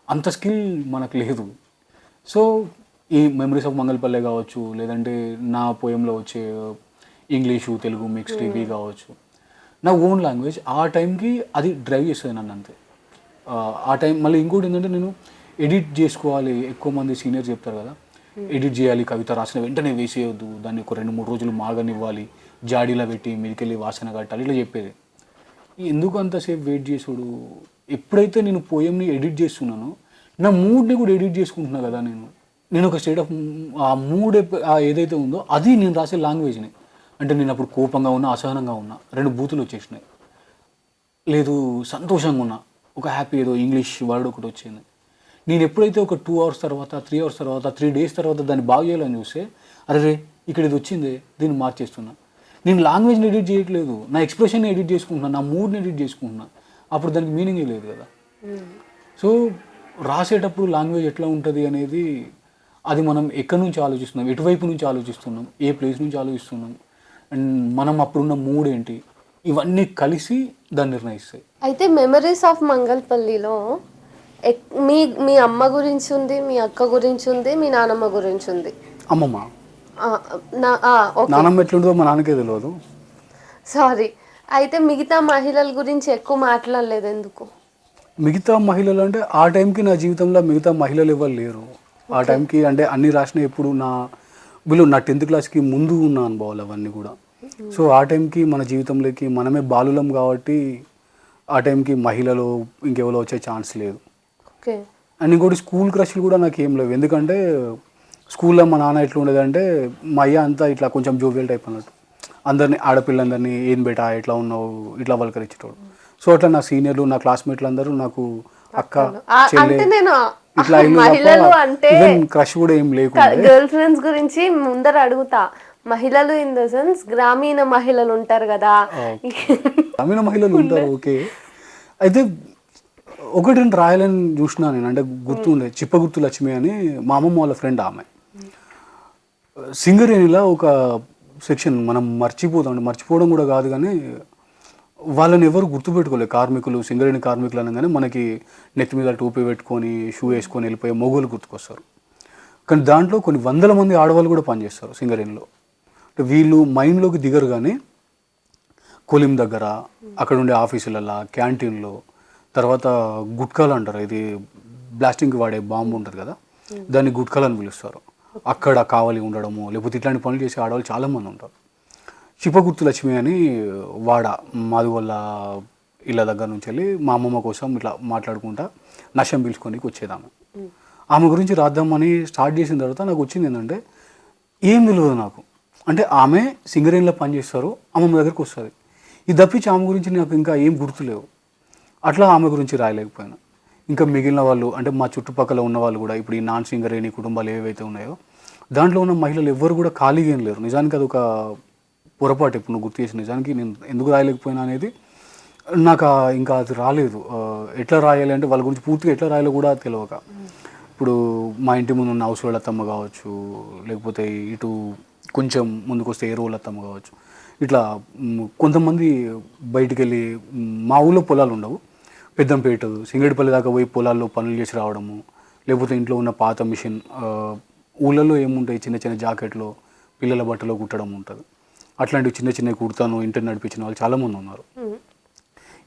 అంత స్కిల్ మనకు లేదు. సో ఈ మెమరీస్ ఆఫ్ మంగళపల్లె కావచ్చు, లేదంటే నా పోయంలో వచ్చే ఇంగ్లీషు తెలుగు మిక్స్డ్ ఇవి కావచ్చు, నా ఓన్ లాంగ్వేజ్ ఆ టైంకి అది డ్రైవ్ చేస్తుంది నన్ను అంతే. ఆ టైం మళ్ళీ ఇంకోటి ఏంటంటే నేను ఎడిట్ చేసుకోవాలి. ఎక్కువ మంది సీనియర్స్ చెప్తారు కదా, ఎడిట్ చేయాలి, కవిత రాసిన వెంటనే వేసేయొద్దు, దాన్ని ఒక 2-3 రోజులు మాగనివ్వాలి, జాడీలో పెట్టి మీదకెళ్ళి వాసన కట్టాలి, ఇట్లా చెప్పేది. ఎందుకు అంతసేపు వెయిట్ చేసుడు? ఎప్పుడైతే నేను పోయంని ఎడిట్ చేస్తున్నానో నా మూడ్ని కూడా ఎడిట్ చేసుకుంటున్నా కదా నేను ఒక స్టేట్ ఆఫ్ ఆ మూడ్ ఏదైతే ఉందో అది నేను రాసే లాంగ్వేజ్ని. అంటే నేను అప్పుడు కోపంగా ఉన్నా, అసహనంగా ఉన్నా, 2 బూతులు వచ్చేసినాయి, లేదు సంతోషంగా ఉన్నా, ఒక హ్యాపీ ఏదో ఇంగ్లీష్ వర్డ్ ఒకటి వచ్చింది. నేను ఎప్పుడైతే ఒక 2 hours తర్వాత 3 hours తర్వాత 3 days తర్వాత దాన్ని బాగు చేయాలని చూస్తే అరే ఇక్కడ ఇది వచ్చింది, దీన్ని మార్చేస్తున్నా. నేను లాంగ్వేజ్ని ఎడిట్ చేయట్లేదు, నా ఎక్స్ప్రెషన్ని ఎడిట్ చేసుకుంటున్నా, నా మూడ్ని ఎడిట్ చేసుకుంటున్నా. అప్పుడు దానికి మీనింగే లేదు కదా. సో రాసేటప్పుడు లాంగ్వేజ్ ఎట్లా ఉంటుంది అనేది అది మనం ఎక్కడి నుంచి ఆలోచిస్తున్నాం, ఎటువైపు నుంచి ఆలోచిస్తున్నాం, ఏ ప్లేస్ నుంచి ఆలోచిస్తున్నాం, అండ్ మనం అప్పుడున్న మూడ్ ఏంటి, ఇవన్నీ కలిసి దాన్ని నిర్ణయిస్తాయి. అయితే మెమరీస్ ఆఫ్ మంగళపల్లిలో మీ మీ అమ్మ గురించి ఉంది, మీ అక్క గురించి ఉంది, మీ నానమ్మ గురించి ఉంది. అమ్మమ్మ ఆ, ఓకే నానమ్మ ఎట్లుంటుందో మా నాన్నకే తెలియదు. సారీ. అయితే మిగతా మహిళల గురించి ఎక్కువ మాట్లాడలేదు ఎందుకు? మిగతా మహిళలు అంటే ఆ టైంకి నా జీవితంలో మిగతా మహిళలు ఎవరు లేరు. ఆ టైంకి అంటే అన్ని రాసిన ఎప్పుడు నా 10th క్లాస్కి ముందు ఉన్న అనుభవాలు అవన్నీ కూడా. సో ఆ టైంకి మన జీవితంలోకి మనమే బాలులం కాబట్టి ఆ టైంకి మహిళలు ఇంకెవరో వచ్చే ఛాన్స్ లేదు. ఓకే. అండ్ ఇంకోటి స్కూల్ క్రష్లు కూడా నాకు ఏం లేవు. ఎందుకంటే స్కూల్లో మా నాన్న ఎట్లా ఉండేదంటే మా అయ్య అంతా ఇట్లా కొంచెం జోవియల్ టైప్ అన్నట్టు, అందరినీ ఆడపిల్లందరినీ ఏం బేటా ఎట్లా ఉన్నావు ఇట్లా పలకరించేటోడు. సో అట్లా నా సీనియర్లు నా క్లాస్మేట్లు అందరూ నాకు అక్క చెల్లె ఇట్లా మహిళలు అంటే క్రష్ కూడా ఏం లేకుండా గర్ల్ ఫ్రెండ్స్ గురించి ముందర అడుగుతా. మహిళలు ఇన్ ద సెన్స్ గ్రామీణ మహిళలు ఉంటారు కదా. గ్రామీణ మహిళలు ఉంటారు ఓకే. అయితే ఒకటి రెండు రాయాలని చూసినా నేను, అంటే గుర్తుండే చిప్పగుర్తు లక్ష్మి అని మా అమ్మమ్మ వాళ్ళ ఫ్రెండ్ ఆమె. సింగరేణిలో ఒక సెక్షన్ మనం మర్చిపోవడం కూడా కాదు కానీ వాళ్ళని ఎవరు గుర్తుపెట్టుకోలేదు. కార్మికులు సింగరేణి కార్మికులు అనగానే మనకి నెత్తి మీద టోపీ పెట్టుకొని షూ వేసుకొని వెళ్ళిపోయే మొగోళ్ళు గుర్తుకొస్తారు. కానీ దాంట్లో కొన్ని వందల మంది ఆడవాళ్ళు కూడా పనిచేస్తారు సింగరేణిలో. అంటే వీళ్ళు మైండ్లోకి దిగరు కానీ కొలిం దగ్గర అక్కడ ఉండే ఆఫీసులలో క్యాంటీన్లో, తర్వాత గుట్కాలు అంటారు, ఇది బ్లాస్టింగ్కి వాడే బాంబు ఉంటుంది కదా దాన్ని గుట్కాలు అని పిలుస్తారు. అక్కడ కావాలి ఉండడము లేకపోతే ఇట్లాంటి పనులు చేసే ఆడవాళ్ళు చాలామంది ఉంటారు. చిప్పగుర్తు లక్ష్మి అని మాదిగొల్ల ఇళ్ళ దగ్గర నుంచి వెళ్ళి మా అమ్మమ్మ కోసం ఇట్లా మాట్లాడుకుంటా నష్టం పీల్చుకొని వచ్చేదామె. ఆమె గురించి రాద్దామని స్టార్ట్ చేసిన తర్వాత నాకు వచ్చింది ఏంటంటే ఏం తెలియదు నాకు. అంటే ఆమె సింగరేణిలో పనిచేస్తారు, అమ్మమ్మ దగ్గరికి వస్తుంది. ఇది తప్పించి ఆమె గురించి నాకు ఇంకా ఏం గుర్తులేవు. అట్లా ఆమె గురించి రాయలేకపోయినా. ఇంకా మిగిలిన వాళ్ళు అంటే మా చుట్టుపక్కల ఉన్న వాళ్ళు కూడా ఇప్పుడు ఈ నాన్ సింగరేణి కుటుంబాలు ఏవైతే ఉన్నాయో దాంట్లో ఉన్న మహిళలు ఎవ్వరు కూడా ఖాళీగా ఏం లేరు. నిజానికి అది ఒక పొరపాటు. ఇప్పుడు నువ్వు గుర్తు చేసిన నిజానికి నేను ఎందుకు రాయలేకపోయినా అనేది నాకు ఇంకా అది రాలేదు. ఎట్లా రాయాలి అంటే వాళ్ళ గురించి పూర్తిగా ఎట్లా రాయాలో కూడా తెలియక, ఇప్పుడు మా ఇంటి ముందు ఉన్న హౌస్ వాళ్ళత్తమ్మ కావచ్చు, లేకపోతే ఇటు కొంచెం ముందుకు వస్తే ఏరు వాళ్ళత్తమ్మ కావచ్చు, ఇట్లా కొంతమంది బయటికి వెళ్ళి మా ఊళ్ళో పొలాలు ఉండవు, పెద్దంపేట సింగడిపల్లి దాకా పోయి పొలాల్లో పనులు చేసి రావడము, లేకపోతే ఇంట్లో ఉన్న పాత మిషన్ ఊళ్ళల్లో ఏముంటాయి చిన్న చిన్న జాకెట్లో పిల్లల బట్టలో కుట్టడం ఉంటుంది. అట్లాంటివి చిన్న చిన్న కుడతాను ఇంటర్ నడిపించిన వాళ్ళు చాలామంది ఉన్నారు.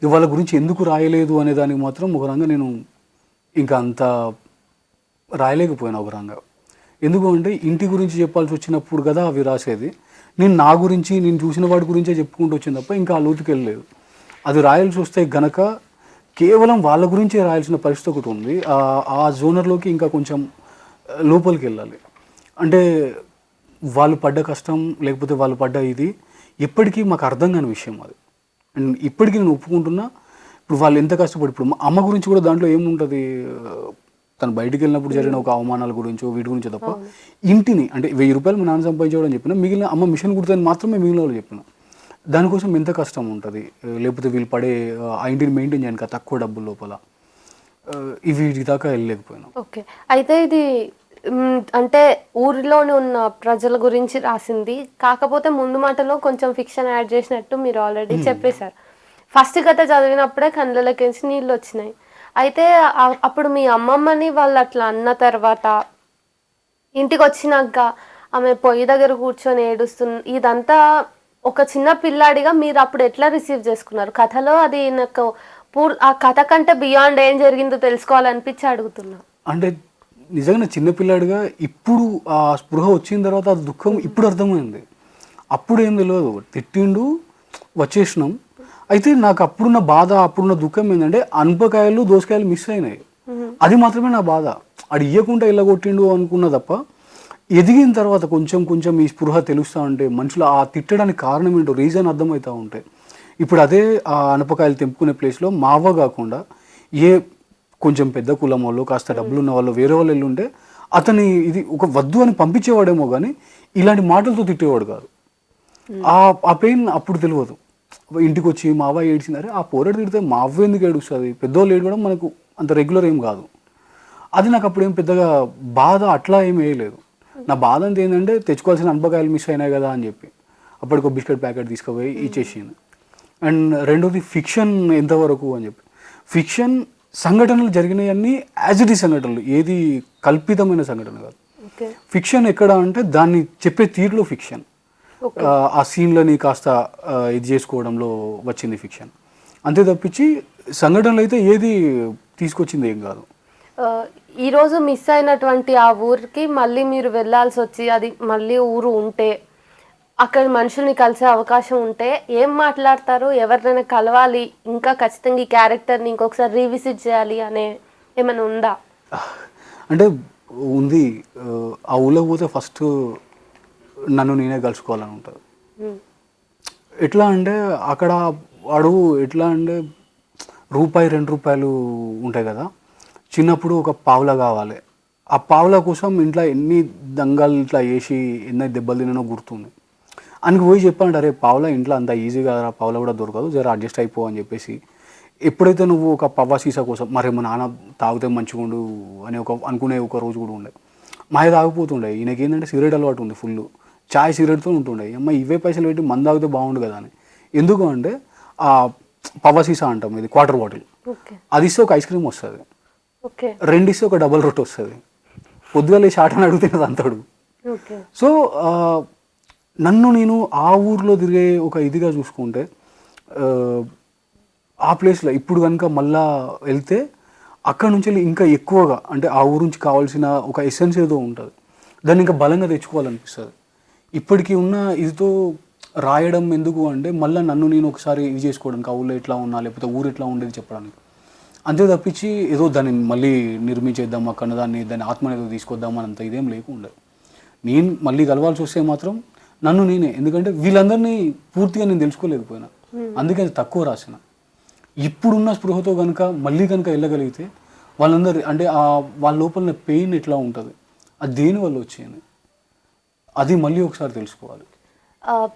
ఇది వాళ్ళ గురించి ఎందుకు రాయలేదు అనే దానికి మాత్రం ఒక రంగా నేను ఇంకా అంత రాయలేకపోయినా ఒక రంగా. ఎందుకు అంటే ఇంటి గురించి చెప్పాల్సి వచ్చినప్పుడు కదా అవి రాసేది. నేను నా గురించి నేను చూసిన వాడి గురించే చెప్పుకుంటూ వచ్చింది తప్ప ఇంకా ఆ లోతుకి వెళ్ళలేదు. అది రాయాల్సి వస్తే గనక కేవలం వాళ్ళ గురించే రాయాల్సిన పరిస్థితి ఒకటి ఉంది. ఆ జోనర్లోకి ఇంకా కొంచెం లోపలికి వెళ్ళాలి. అంటే వాళ్ళు పడ్డ కష్టం లేకపోతే వాళ్ళు పడ్డ ఇది ఎప్పటికీ మాకు అర్థం కాని విషయం అది. అండ్ ఇప్పటికీ నేను ఒప్పుకుంటున్నా. ఇప్పుడు వాళ్ళు ఎంత కష్టపడి ఇప్పుడు అమ్మ గురించి కూడా దాంట్లో ఏముంటుంది, తను బయటికి వెళ్ళినప్పుడు జరిగిన ఒక అవమానాల గురించో వీటి గురించో తప్ప ఇంటిని అంటే 1000 రూపాయలు మా నాన్న సంపాదించేవాడని చెప్పిన, మిగిలిన అమ్మ మిషన్ కుడుతుందని మాత్రమే మిగిలిన వాళ్ళు చెప్పిన. దానికోసం ఎంత కష్టం ఉంటుంది, లేకపోతే వీళ్ళు పడే ఆ ఇంటిని మెయింటైన్ చేయడానికి తక్కువ డబ్బుల లోపల వీటి దాకా వెళ్ళలేకపోయినా. ఓకే. అయితే ఇది అంటే ఊరిలోనే ఉన్న ప్రజల గురించి రాసింది కాకపోతే ముందు మాటలో కొంచెం ఫిక్షన్ యాడ్ చేసినట్టు మీరు ఆల్రెడీ చెప్పేశారు. ఫస్ట్ కథ చదివినప్పుడే కళ్ళలోకించి నీళ్ళు వచ్చినాయి. అయితే అప్పుడు మీ అమ్మమ్మని వాళ్ళు అట్లా అన్న తర్వాత ఇంటికి వచ్చినాక ఆమె పొయ్యి దగ్గర కూర్చొని ఏడుస్తుంది, ఇదంతా ఒక చిన్న పిల్లాడిగా మీరు అప్పుడు ఎట్లా రిసీవ్ చేసుకున్నారు? కథలో అది నాకు ఆ కథ కంటే బియాండ్ ఏం జరిగిందో తెలుసుకోవాలనిపించి అడుగుతున్నా. అంటే నిజంగా చిన్నపిల్లాడిగా ఇప్పుడు ఆ స్పృహ వచ్చిన తర్వాత ఆ దుఃఖం ఇప్పుడు అర్థమైంది. అప్పుడు ఏం తెలియదు, తిట్టిండు వచ్చేసినాం. అయితే నాకు అప్పుడున్న బాధ అప్పుడున్న దుఃఖం ఏంటంటే అనపకాయలు దోసకాయలు మిస్ అయినాయి. అది మాత్రమే నా బాధ. అది ఇయ్యకుండా ఇలా కొట్టిండు అనుకున్నా తప్ప ఎదిగిన తర్వాత కొంచెం కొంచెం ఈ స్పృహ తెలుస్తూ ఉంటే మనుషులు ఆ తిట్టడానికి కారణం ఏంటో రీజన్ అర్థమవుతూ ఉంటాయి. ఇప్పుడు అదే ఆ అనపకాయలు తెంపుకునే ప్లేస్లో మావ కాకుండా ఏ కొంచెం పెద్ద కులం వాళ్ళు కాస్త డబ్బులు ఉన్న వాళ్ళు వేరే వాళ్ళు వెళ్ళి ఉంటే అతని ఇది ఒక వద్దు అని పంపించేవాడేమో కానీ ఇలాంటి మాటలతో తిట్టేవాడు కాదు. ఆ పెయిన్ అప్పుడు తెలియదు. ఇంటికి వచ్చి మా అవ్వ ఏడ్చింది, ఆ పోరాడు తిడితే మా అవ్వ ఎందుకు ఏడుస్తుంది, పెద్దవాళ్ళు ఏడవడం మనకు అంత రెగ్యులర్ ఏం కాదు. అది నాకు అప్పుడు ఏం పెద్దగా బాధ అట్లా ఏం వేయలేదు. నా బాధ అంతా ఏంటంటే తెచ్చుకోవాల్సిన అనపకాయలు మిస్ అయినాయి కదా అని చెప్పి అప్పటికి ఒక బిస్కెట్ ప్యాకెట్ తీసుకుపోయి ఇచ్చేసింది. అండ్ రెండోది ఫిక్షన్ ఎంతవరకు అని చెప్పి, ఫిక్షన్ సంఘటనలు జరిగినవన్నీ యాజ్ ఇట్ ఈ సంఘటనలు, ఏది కల్పితమైన సంఘటన కాదు. ఓకే. ఫిక్షన్ ఎక్కడ అంటే దాన్ని చెప్పే తీరులో ఫిక్షన్, ఆ సీన్లని కాస్త ఇది చేసుకోవడంలో వచ్చింది ఫిక్షన్. అంతే తప్పించి సంఘటనలు అయితే ఏది తీసుకొచ్చింది ఏం కాదు. ఈరోజు మిస్ అయినటువంటి ఆ ఊరికి మళ్ళీ మీరు వెళ్ళాల్సి వచ్చి అది మళ్ళీ ఊరు ఉంటే అక్కడ మనుషుల్ని కలిసే అవకాశం ఉంటే ఏం మాట్లాడతారు? ఎవరినైనా కలవాలి, ఇంకా ఖచ్చితంగా ఈ క్యారెక్టర్ని ఇంకొకసారి రీవిజిట్ చేయాలి అనే ఏమైనా ఉందా? అంటే ఉంది. ఆ ఊళ్ళోకి పోతే ఫస్ట్ నన్ను నేనే కలుసుకోవాలని ఉంటుంది. ఎట్లా అంటే అక్కడ అడుగు ఎట్లా అంటే రూపాయి 2 రూపాయలు ఉంటాయి కదా, చిన్నప్పుడు ఒక పావులా కావాలి. ఆ పావులా కోసం ఇంట్లో ఎన్ని దంగాలు ఇట్లా వేసి ఎన్ని దెబ్బలు తినో గుర్తుంది. ఆయనకి పోయి చెప్పాలంటే అరే పావులా ఇంట్లో అంత ఈజీగా పావులా కూడా దొరకదు, జర అడ్జస్ట్ అయిపో అని చెప్పేసి. ఎప్పుడైతే నువ్వు ఒక పవ్వ సీసా కోసం మరి మా నాన్న తాగితే మంచిగా ఉండు అని అనుకునే ఒక రోజు కూడా ఉండే. మాయ తాగిపోతుండే, ఈయనకి ఏంటంటే సిగరెట్ అలవాటు ఉంది ఫుల్, చాయ్ సిగరెట్తో ఉంటుండే. అమ్మ ఇవే పైసలు పెట్టి మందు తాగితే బాగుండు కదా అని. ఎందుకు అంటే ఆ పవ్వ సీసా అంటాం, ఇది క్వార్టర్ బాటిల్, అది ఇస్తే ఒక ఐస్ క్రీమ్ వస్తుంది, 2 ఇస్తే ఒక డబల్ రొట్టె వస్తుంది, పొద్దుగా లేచి ఆటని అడిగితే అంతాడు. సో నన్ను నేను ఆ ఊర్లో తిరిగే ఒక ఇదిగా చూసుకుంటే ఆ ప్లేస్లో ఇప్పుడు కనుక మళ్ళా వెళ్తే అక్కడ నుంచి వెళ్ళి ఇంకా ఎక్కువగా అంటే ఆ ఊరు నుంచి కావాల్సిన ఒక ఎసెన్స్ ఏదో ఉంటుంది, దాన్ని ఇంకా బలంగా తెచ్చుకోవాలనిపిస్తుంది. ఇప్పటికీ ఉన్న ఇదితో రాయడం ఎందుకు అంటే మళ్ళీ నన్ను నేను ఒకసారి ఇది చేసుకోవడానికి, ఆ ఊళ్ళో ఎట్లా ఉన్నా లేకపోతే ఊరు ఎట్లా ఉండేది చెప్పడానికి. అంతే తప్పించి ఏదో దాన్ని మళ్ళీ నిర్మించేద్దాం అక్కడ దాన్ని ఆత్మ ఏదో తీసుకొద్దాం అనంత ఇదేం లేకుండా నేను మళ్ళీ కలవాల్సి వస్తే మాత్రం నన్ను నేనే, ఎందుకంటే వీళ్ళందరినీ పూర్తిగా నేను తెలుసుకోలేకపోయినా, అందుకే అది తక్కువ రాసిన. ఇప్పుడున్న స్పృహతో కనుక మళ్ళీ కనుక వెళ్ళగలిగితే వాళ్ళందరూ అంటే వాళ్ళ లోపల పెయిన్ ఎట్లా ఉంటుంది, అది దేనివల్ల వచ్చింది, అది మళ్ళీ ఒకసారి తెలుసుకోవాలి.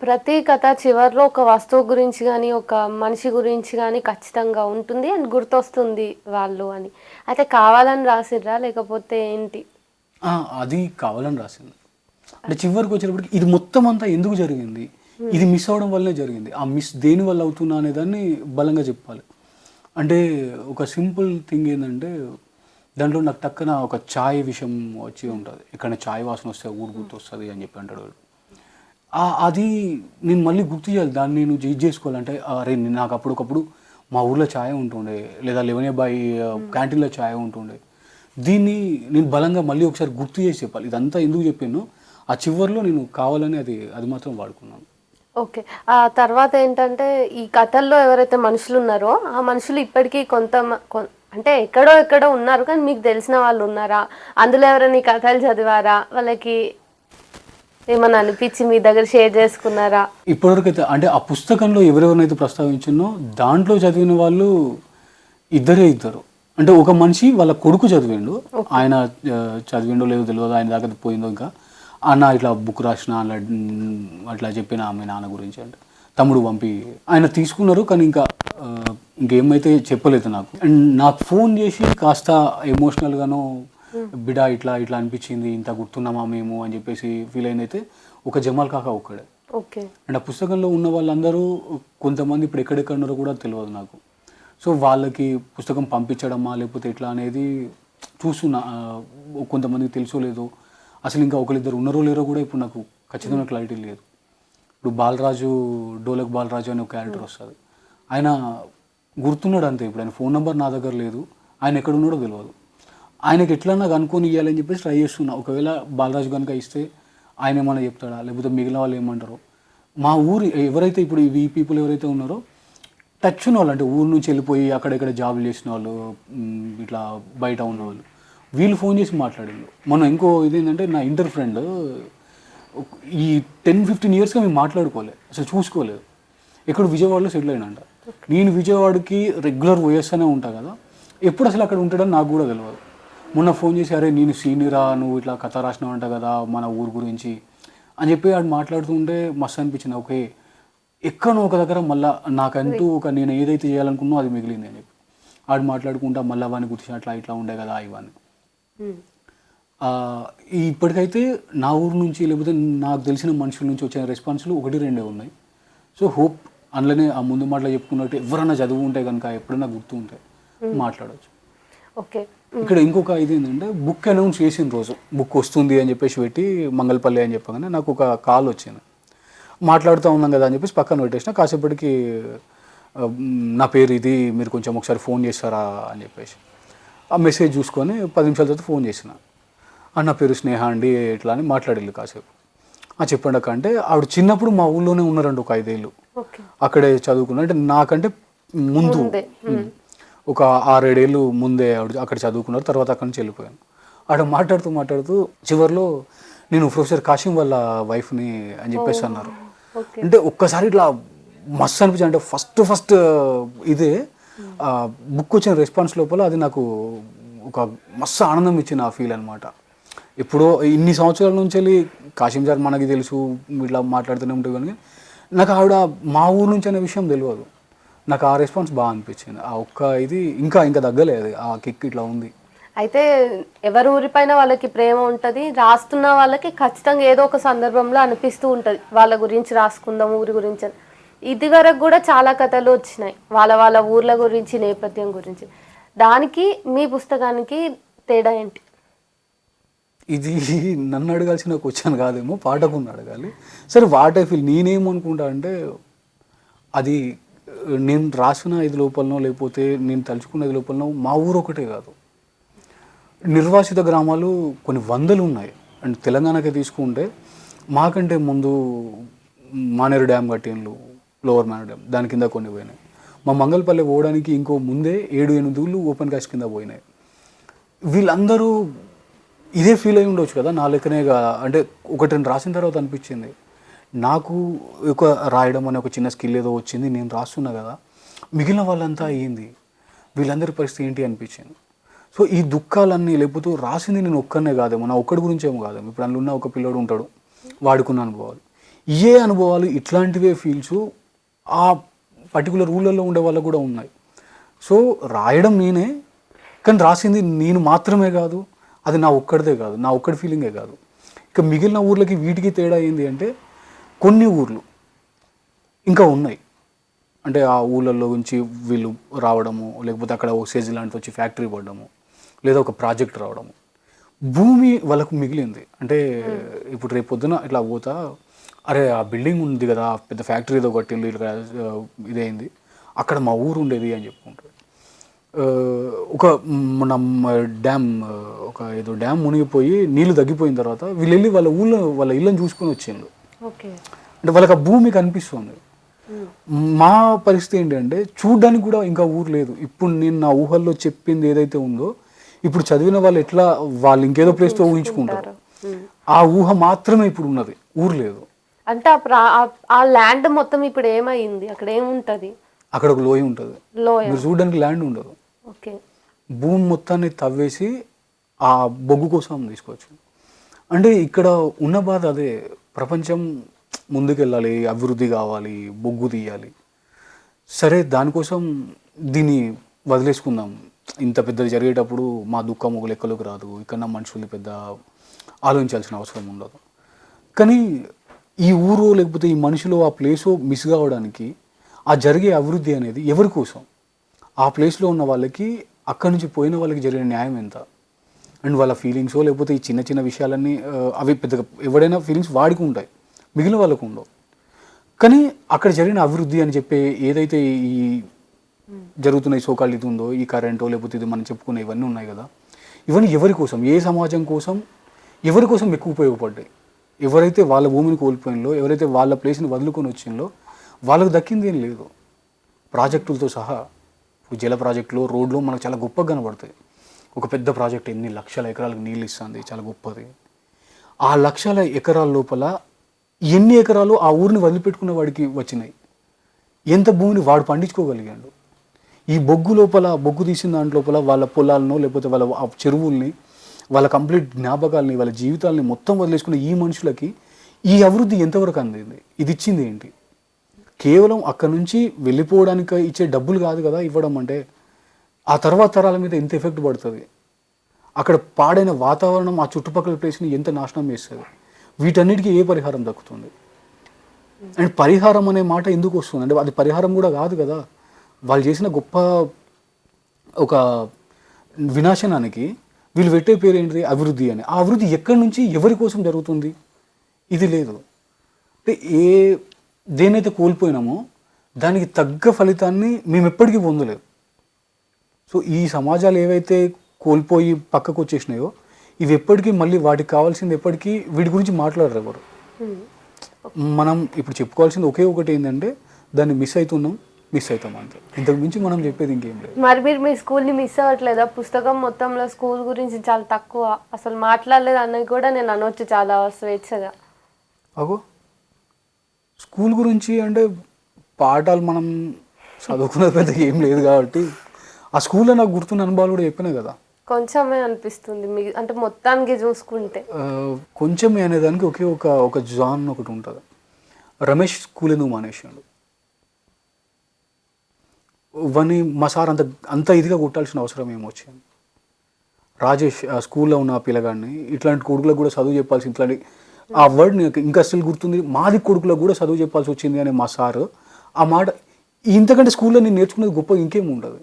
ప్రతి కథ చివరిలో ఒక వస్తువు గురించి కానీ ఒక మనిషి గురించి కానీ ఖచ్చితంగా ఉంటుంది అండ్ గుర్తొస్తుంది వాళ్ళు అని. అయితే కావాలని రాసిర్రా లేకపోతే ఏంటి? అది కావాలని రాసింది. అంటే చివరికి వచ్చేటప్పటికి ఇది మొత్తం అంతా ఎందుకు జరిగింది, ఇది మిస్ అవ్వడం వల్లనే జరిగింది, ఆ మిస్ దేని వల్ల అవుతున్నా అనేదాన్ని బలంగా చెప్పాలి. అంటే ఒక సింపుల్ థింగ్ ఏంటంటే దాంట్లో నాకు టక్కన ఒక ఛాయ్ విషయం వచ్చి ఉంటుంది, ఎక్కడ ఛాయ్ వాసన వస్తే ఊరు గుర్తు వస్తుంది అని చెప్పి అంటాడు. అది నేను మళ్ళీ గుర్తు చేయాలి, దాన్ని నేను ఇది చేసుకోవాలంటే అరే నాకు అప్పుడొకప్పుడు మా ఊర్లో ఛాయ్ ఉంటుండే, లేదా 11 బాయ్ క్యాంటీన్లో ఛాయ్ ఉంటుండే, దీన్ని నేను బలంగా మళ్ళీ ఒకసారి గుర్తు చేసి చెప్పాలి. ఇదంతా ఎందుకు చెప్పాను, ఆ చివరిలో నేను కావాలని అది మాత్రం వాడుకున్నాను. ఓకే. ఆ తర్వాత ఏంటంటే ఈ కథల్లో ఎవరైతే మనుషులు ఉన్నారో ఆ మనుషులు ఇప్పటికీ అంటే ఎక్కడో ఉన్నారు, కానీ మీకు తెలిసిన వాళ్ళు ఉన్నారా? అందులో ఎవరైనా ఈ కథలు చదివారా? వాళ్ళకి ఏమన్నా అనిపించి మీ దగ్గర షేర్ చేసుకున్నారా? ఇప్పటివరకైతే అంటే ఆ పుస్తకంలో ఎవరెవరినైతే ప్రస్తావించినో దాంట్లో చదివిన వాళ్ళు ఇద్దరు. అంటే ఒక మనిషి వాళ్ళ కొడుకు చదివిండు, ఆయన చదివిండో లేదో తెలియదు, ఆయన దాకా పోయిందో ఇంకా అన్న ఇట్లా బుక్ రాసిన అట్లా చెప్పిన ఆమె నాన్న గురించి అంటే తమ్ముడు పంపి ఆయన తీసుకున్నారు, కానీ ఇంకేమైతే చెప్పలేదు నాకు. అండ్ నాకు ఫోన్ చేసి కాస్త ఎమోషనల్గానో బిడా ఇట్లా అనిపించింది, ఇంత గుర్తున్నామా మేము అని చెప్పేసి ఫీల్ అయిందైతే ఒక జమాల్ కాకా ఒక్కడే. అండ్ ఆ పుస్తకంలో ఉన్న వాళ్ళందరూ కొంతమంది ఇప్పుడు ఎక్కడెక్కడ ఉన్నారో కూడా తెలియదు నాకు. సో వాళ్ళకి పుస్తకం పంపించడమా లేకపోతే ఎట్లా అనేది చూస్తున్నా, కొంతమందికి తెలుసో లేదో, అసలు ఇంకా ఒకరిద్దరు ఉన్నారో లేరో కూడా ఇప్పుడు నాకు ఖచ్చితంగా క్లారిటీ లేదు. ఇప్పుడు బాలరాజు, డోలక్ బాలరాజు అనే ఒక క్యారెక్టర్ వస్తుంది, ఆయన గుర్తున్నాడు అంతే. ఇప్పుడు ఆయన ఫోన్ నెంబర్ నా దగ్గర లేదు, ఆయన ఎక్కడ ఉన్నాడో తెలియదు. ఆయనకి ఎట్లా నాకు అనుకొని ఇవ్వాలని చెప్పేసి ట్రై చేస్తున్నా. ఒకవేళ బాలరాజు కనుక ఇస్తే ఆయన ఏమన్నా చెప్తాడా, లేకపోతే మిగిలిన వాళ్ళు ఏమంటారో. మా ఊరు ఎవరైతే ఇప్పుడు ఈ పీపుల్ ఎవరైతే ఉన్నారో టచ్ ఉన్న వాళ్ళు, అంటే ఊరు నుంచి వెళ్ళిపోయి అక్కడెక్కడ జాబులు చేసిన వాళ్ళు, ఇట్లా బయట ఉన్నవాళ్ళు, వీళ్ళు ఫోన్ చేసి మాట్లాడిండు. మనం ఇంకో ఇదేంటంటే నా ఇంటర్ ఫ్రెండ్ ఈ 10-15 ఇయర్స్గా మేము మాట్లాడుకోలేదు, అసలు చూసుకోలేదు. ఎక్కడ విజయవాడలో సెటిల్ అయినంట. నేను విజయవాడకి రెగ్యులర్ పోయేస్తూనే ఉంటా కదా, ఎప్పుడు అసలు అక్కడ ఉంటాడని నాకు కూడా తెలియదు. మొన్న ఫోన్ చేసి అరే నేను సీనియరా, నువ్వు ఇట్లా కథ రాసినావంట కదా మన ఊరు గురించి అని చెప్పి ఆడు మాట్లాడుతుంటే మస్తు అనిపించింది. ఓకే, ఎక్కడో ఒక దగ్గర మళ్ళీ నాకంటూ నేను ఏదైతే చేయాలనుకున్నో అది మిగిలింది అని చెప్పి ఆడు మాట్లాడుకుంటా మళ్ళీ వాడిని గుర్తి ఇట్లా ఉండే కదా ఇవన్నీ. ఇప్పటికైతే నా ఊరు నుంచి లేకపోతే నాకు తెలిసిన మనుషుల నుంచి వచ్చిన రెస్పాన్స్లు 1-2 ఉన్నాయి. సో హోప్ అందులోనే ఆ ముందు మాటలు చెప్పుకున్నట్టు ఎవరైనా చదువు ఉంటే కనుక ఎప్పుడైనా గుర్తు ఉంటే మాట్లాడవచ్చు. ఓకే. ఇక్కడ ఇంకొక ఇది ఏంటంటే బుక్ అనౌన్స్ చేసిన రోజు బుక్ వస్తుంది అని చెప్పేసి పెట్టి మంగళపల్లి అని చెప్పగానే నాకు ఒక కాల్ వచ్చింది. మాట్లాడుతూ ఉన్నాం కదా అని చెప్పేసి పక్కన పెట్టేసిన. కాసేపటికి నా పేరు ఇది, మీరు కొంచెం ఒకసారి ఫోన్ చేస్తారా అని చెప్పేసి ఆ మెసేజ్ చూసుకొని 10 నిమిషాల తర్వాత ఫోన్ చేసిన. నా పేరు స్నేహ అండి ఇట్లా అని మాట్లాడేళ్ళు కాసేపు. చెప్పండి అక్క అంటే ఆవిడ చిన్నప్పుడు మా ఊళ్ళోనే ఉన్నారండి ఒక 5 ఏళ్ళు. అక్కడే చదువుకున్నారు. అంటే నాకంటే ముందు ఒక 6-7 ఏళ్ళు ముందే ఆవిడ అక్కడ చదువుకున్నారు. తర్వాత అక్కడి నుంచి వెళ్ళిపోయాను. ఆవిడ మాట్లాడుతూ చివరిలో నేను ప్రొఫెసర్ కాశీం వాళ్ళ వైఫ్ని అని చెప్పేసి అన్నారు. అంటే ఒక్కసారి ఇట్లా మస్తు అనిపించింది. అంటే ఫస్ట్ ఇదే బుక్ వచ్చిన రెస్పాన్స్ లోపల అది నాకు ఒక మస్తు ఆనందం ఇచ్చిన ఆ ఫీల్ అనమాట. ఎప్పుడో ఇన్ని సంవత్సరాల నుంచి వెళ్ళి కాశీం సార్ మనకి తెలుసు, ఇట్లా మాట్లాడుతూనే ఉంటుంది, కానీ నాకు ఆవిడ మా ఊరు నుంచి అనే విషయం తెలియదు. నాకు ఆ రెస్పాన్స్ బాగా అనిపించింది. ఆ ఒక్క ఇది ఇంకా తగ్గలేదు, ఆ కిక్ ఇట్లా ఉంది. అయితే ఎవరి ఊరిపైన వాళ్ళకి ప్రేమ ఉంటుంది. రాస్తున్న వాళ్ళకి ఖచ్చితంగా ఏదో ఒక సందర్భంలో అనిపిస్తూ ఉంటుంది వాళ్ళ గురించి రాసుకుందాం ఊరి గురించి. ఇది వరకు కూడా చాలా కథలు వచ్చినాయి వాళ్ళ ఊర్ల గురించి, నేపథ్యం గురించి. దానికి మీ పుస్తకానికి తేడా ఏంటి? ఇది నన్ను అడగాల్సిన క్వశ్చన్ కాదేమో, పాఠకుని అడగాలి. సరే వాట్ ఐ ఫీల్, నేనేమనుకుంటా అంటే అది నేను రాసిన ఇది లోపలనో లేకపోతే నేను తలుచుకున్న ఇది లోపలనో మా ఊరు ఒకటే కాదు, నిర్వాసిత గ్రామాలు కొన్ని వందలు ఉన్నాయి. అండ్ తెలంగాణకే తీసుకుంటే మాకంటే ముందు మానేరు డ్యామ్ కట్టిండ్లు, లోవర్ మానేరు డ్యామ్, దాని కింద కొన్ని పోయినాయి. మా మంగళపల్లి పోవడానికి ఇంకో ముందే 7-8 ఊళ్ళు ఓపెన్ కాస్ట్ కింద పోయినాయి. వీళ్ళందరూ ఇదే ఫీల్ అయి ఉండొచ్చు కదా నా లెక్కనే. అంటే ఒకటి రాసిన తర్వాత అనిపించింది నాకు, ఒక రాయడం అనే ఒక చిన్న స్కిల్ ఏదో వచ్చింది, నేను రాస్తున్నా కదా, మిగిలిన వాళ్ళంతా అయ్యింది, వీళ్ళందరి పరిస్థితి ఏంటి అనిపించింది. సో ఈ దుఃఖాలన్నీ లేకపోతే రాసింది నేను ఒక్కనే కాదేమో, నా ఒక్కడి గురించి ఏమో కాదేమో. ఇప్పుడు అందులో ఉన్న ఒక పిల్లడు ఉంటాడు, వాడుకున్న అనుభవాలు, ఏ అనుభవాలు ఇట్లాంటివే ఫీల్స్ ఆ పర్టికులర్ ఊళ్ళల్లో ఉండే వాళ్ళకు కూడా ఉన్నాయి. సో రాయడం నేనే, కానీ రాసింది నేను మాత్రమే కాదు, అది నా ఒక్కడిదే కాదు, నా ఒక్కడి ఫీలింగే కాదు. ఇక మిగిలిన ఊర్లకి వీటికి తేడా ఏంటి అంటే కొన్ని ఊర్లు ఇంకా ఉన్నాయి. అంటే ఆ ఊళ్ళల్లో నుంచి వీళ్ళు రావడము, లేకపోతే అక్కడ ఓ సేజ్ లాంటిది వచ్చి ఫ్యాక్టరీ పడడము, లేదా ఒక ప్రాజెక్ట్ రావడము, భూమి వాళ్ళకు మిగిలింది. అంటే ఇప్పుడు రేపు పొద్దున ఇట్లా పోతా, అరే ఆ బిల్డింగ్ ఉంది కదా, పెద్ద ఫ్యాక్టరీ ఏదో కట్టింది, ఇట్లా ఇదైంది, అక్కడ మా ఊరు ఉండేది అని చెప్పుకుంటారు. ఒక మన డ్యామ్, ఒక ఏదో డ్యామ్ మునిగిపోయి నీళ్ళు తగ్గిపోయిన తర్వాత వీళ్ళు వెళ్ళి వాళ్ళ ఊళ్ళో వాళ్ళ ఇళ్ళని చూసుకొని వచ్చిండ్రు. అంటే వాళ్ళకి ఆ భూమి కనిపిస్తుంది. మా పరిస్థితి ఏంటంటే చూడ్డానికి కూడా ఇంకా ఊరు లేదు. ఇప్పుడు నేను నా ఊహల్లో చెప్పింది ఏదైతే ఉందో, ఇప్పుడు చదివిన వాళ్ళు ఎట్లా వాళ్ళు ఇంకేదో ప్లేస్తో ఊహించుకుంటారు, ఆ ఊహ మాత్రమే ఇప్పుడు ఉన్నది, ఊరు లేదు. అంటే ఆ ల్యాండ్ మొత్తం ఇప్పుడు ఏమైంది? అక్కడ ఏముంటది? అక్కడ ఒక లోయ ఉంటుంది, మీరు చూడడానికి ల్యాండ్ ఉండదు. భూమి మొత్తాన్ని తవ్వేసి ఆ బొగ్గు కోసం తీసుకోవచ్చు. అంటే ఇక్కడ ఉన్న బాధ అదే, ప్రపంచం ముందుకెళ్ళాలి, అభివృద్ధి కావాలి, బొగ్గు తీయాలి, సరే దానికోసం దీన్ని వదిలేసుకుందాం. ఇంత పెద్దది జరిగేటప్పుడు మా దుఃఖం ఒక లెక్కలోకి రాదు, ఇక్కడ నా మనుషుల్ని పెద్ద ఆలోచించాల్సిన అవసరం ఉండదు. కానీ ఈ ఊరు లేకపోతే ఈ మనుషులు ఆ ప్లేసు మిస్ కావడానికి, ఆ జరిగే అభివృద్ధి అనేది ఎవరి కోసం? ఆ ప్లేస్లో ఉన్న వాళ్ళకి, అక్కడి నుంచి పోయిన వాళ్ళకి జరిగిన న్యాయం ఎంత? అండ్ వాళ్ళ ఫీలింగ్సో లేకపోతే ఈ చిన్న చిన్న విషయాలన్నీ అవి పెద్దగా ఎవడైనా ఫీలింగ్స్ వాడికి ఉంటాయి, మిగిలిన వాళ్ళకు ఉండవు. కానీ అక్కడ జరిగిన అభివృద్ధి అని చెప్పే ఏదైతే ఈ జరుగుతున్న ఈ సోకాల్ ఇది ఉందో, ఈ కరెంటో లేకపోతే ఇది మనం చెప్పుకునే ఇవన్నీ ఉన్నాయి కదా, ఇవన్నీ ఎవరి కోసం, ఏ సమాజం కోసం, ఎవరి కోసం ఎక్కువ ఉపయోగపడ్డాయి? ఎవరైతే వాళ్ళ భూమిని కోల్పోయినలో, ఎవరైతే వాళ్ళ ప్లేస్ని వదులుకొని వచ్చిందో వాళ్ళకు దక్కింది ఏం లేదు. ప్రాజెక్టులతో సహా, జల ప్రాజెక్టులు, రోడ్లు మనకు చాలా గొప్పగా కనబడతాయి. ఒక పెద్ద ప్రాజెక్ట్ ఎన్ని లక్షల ఎకరాలకు నీళ్ళు ఇస్తుంది, చాలా గొప్పది. ఆ లక్షల ఎకరాల లోపల ఎన్ని ఎకరాలు ఆ ఊరిని వదిలిపెట్టుకున్న వాడికి వచ్చినాయి? ఎంత భూమిని వాడు పండించుకోగలిగాడు? ఈ బొగ్గు లోపల, బొగ్గు తీసిన దాంట్లోపల వాళ్ళ పొలాలను లేకపోతే వాళ్ళ చెరువుల్ని, వాళ్ళ కంప్లీట్ జ్ఞాపకాలని, వాళ్ళ జీవితాలని మొత్తం వదిలేసుకున్న ఈ మనుషులకి ఈ అభివృద్ధి ఎంతవరకు అందింది? ఇది ఇచ్చింది ఏంటి? కేవలం అక్కడి నుంచి వెళ్ళిపోవడానికి ఇచ్చే డబ్బులు కాదు కదా ఇవ్వడం అంటే, ఆ తర్వాత తరాల మీద ఎంత ఎఫెక్ట్ పడుతుంది? అక్కడ పాడైన వాతావరణం ఆ చుట్టుపక్కల ప్లేస్ని ఎంత నాశనం చేస్తుంది? వీటన్నిటికీ ఏ పరిహారం దక్కుతుంది? అండ్ పరిహారం అనే మాట ఎందుకు వస్తుంది అంటే అది పరిహారం కూడా కాదు కదా. వాళ్ళు చేసిన గొప్ప ఒక వినాశనానికి వీళ్ళు పెట్టే పేరు ఏంటి, అభివృద్ధి అని. ఆ అభివృద్ధి ఎక్కడి నుంచి ఎవరి కోసం జరుగుతుంది? ఇది లేదు. అంటే దేనైతే కోల్పోయినామో దానికి తగ్గ ఫలితాన్ని మేము ఎప్పటికీ పొందలేదు. సో ఈ సమాజాలు ఏవైతే కోల్పోయి పక్కకు వచ్చేసినాయో ఇవి ఎప్పటికీ మళ్ళీ వాటికి కావాల్సింది ఎప్పటికీ వీటి గురించి మాట్లాడరు ఎవరు. మనం ఇప్పుడు చెప్పుకోవాల్సింది ఒకే ఒకటి ఏంటంటే దాన్ని మిస్ అవుతాం అంతే. ఇంతకు మించి మనం చెప్పేది ఇంకేం లేదు. మరి మీరు మీ స్కూల్ని మిస్ అవ్వట్లేదా? పుస్తకం మొత్తంలో స్కూల్ గురించి చాలా తక్కువ, అసలు మాట్లాడలేదు అన్నది కూడా నేను అనవచ్చు చాలా స్వేచ్ఛగా. అగో స్కూల్ గురించి అంటే పాఠాలు మనం చదువుకున్నది పెద్దగా ఏం లేదు కాబట్టి ఆ స్కూల్లో నాకు గుర్తున్న అనుభవాలు కూడా చెప్పినా కదా. కొంచెమే అనిపిస్తుంది మీ అంటే మొత్తానికి చూసుకుంటే. కొంచెమే అనేదానికి ఒక జాన్ ఒకటి ఉంటుంది. రమేష్ స్కూల్ ఎందుకు మానేసాడు వని మా సార్ అంత ఇదిగా కొట్టాల్సిన అవసరం ఏమొచ్చింది. రాజేష్ స్కూల్లో ఉన్న పిల్లగాడిని ఇట్లాంటి కొడుకులకు కూడా చదువు చెప్పాల్సి, ఇట్లాంటి ఆ వర్డ్ నాకు ఇంకా అసలు గుర్తుంది, మాది కొడుకులకు కూడా చదువు చెప్పాల్సి వచ్చింది అని మా సారు ఆ మాట. ఇంతకంటే స్కూల్లో నేను నేర్చుకునేది గొప్ప ఇంకేం ఉండదు.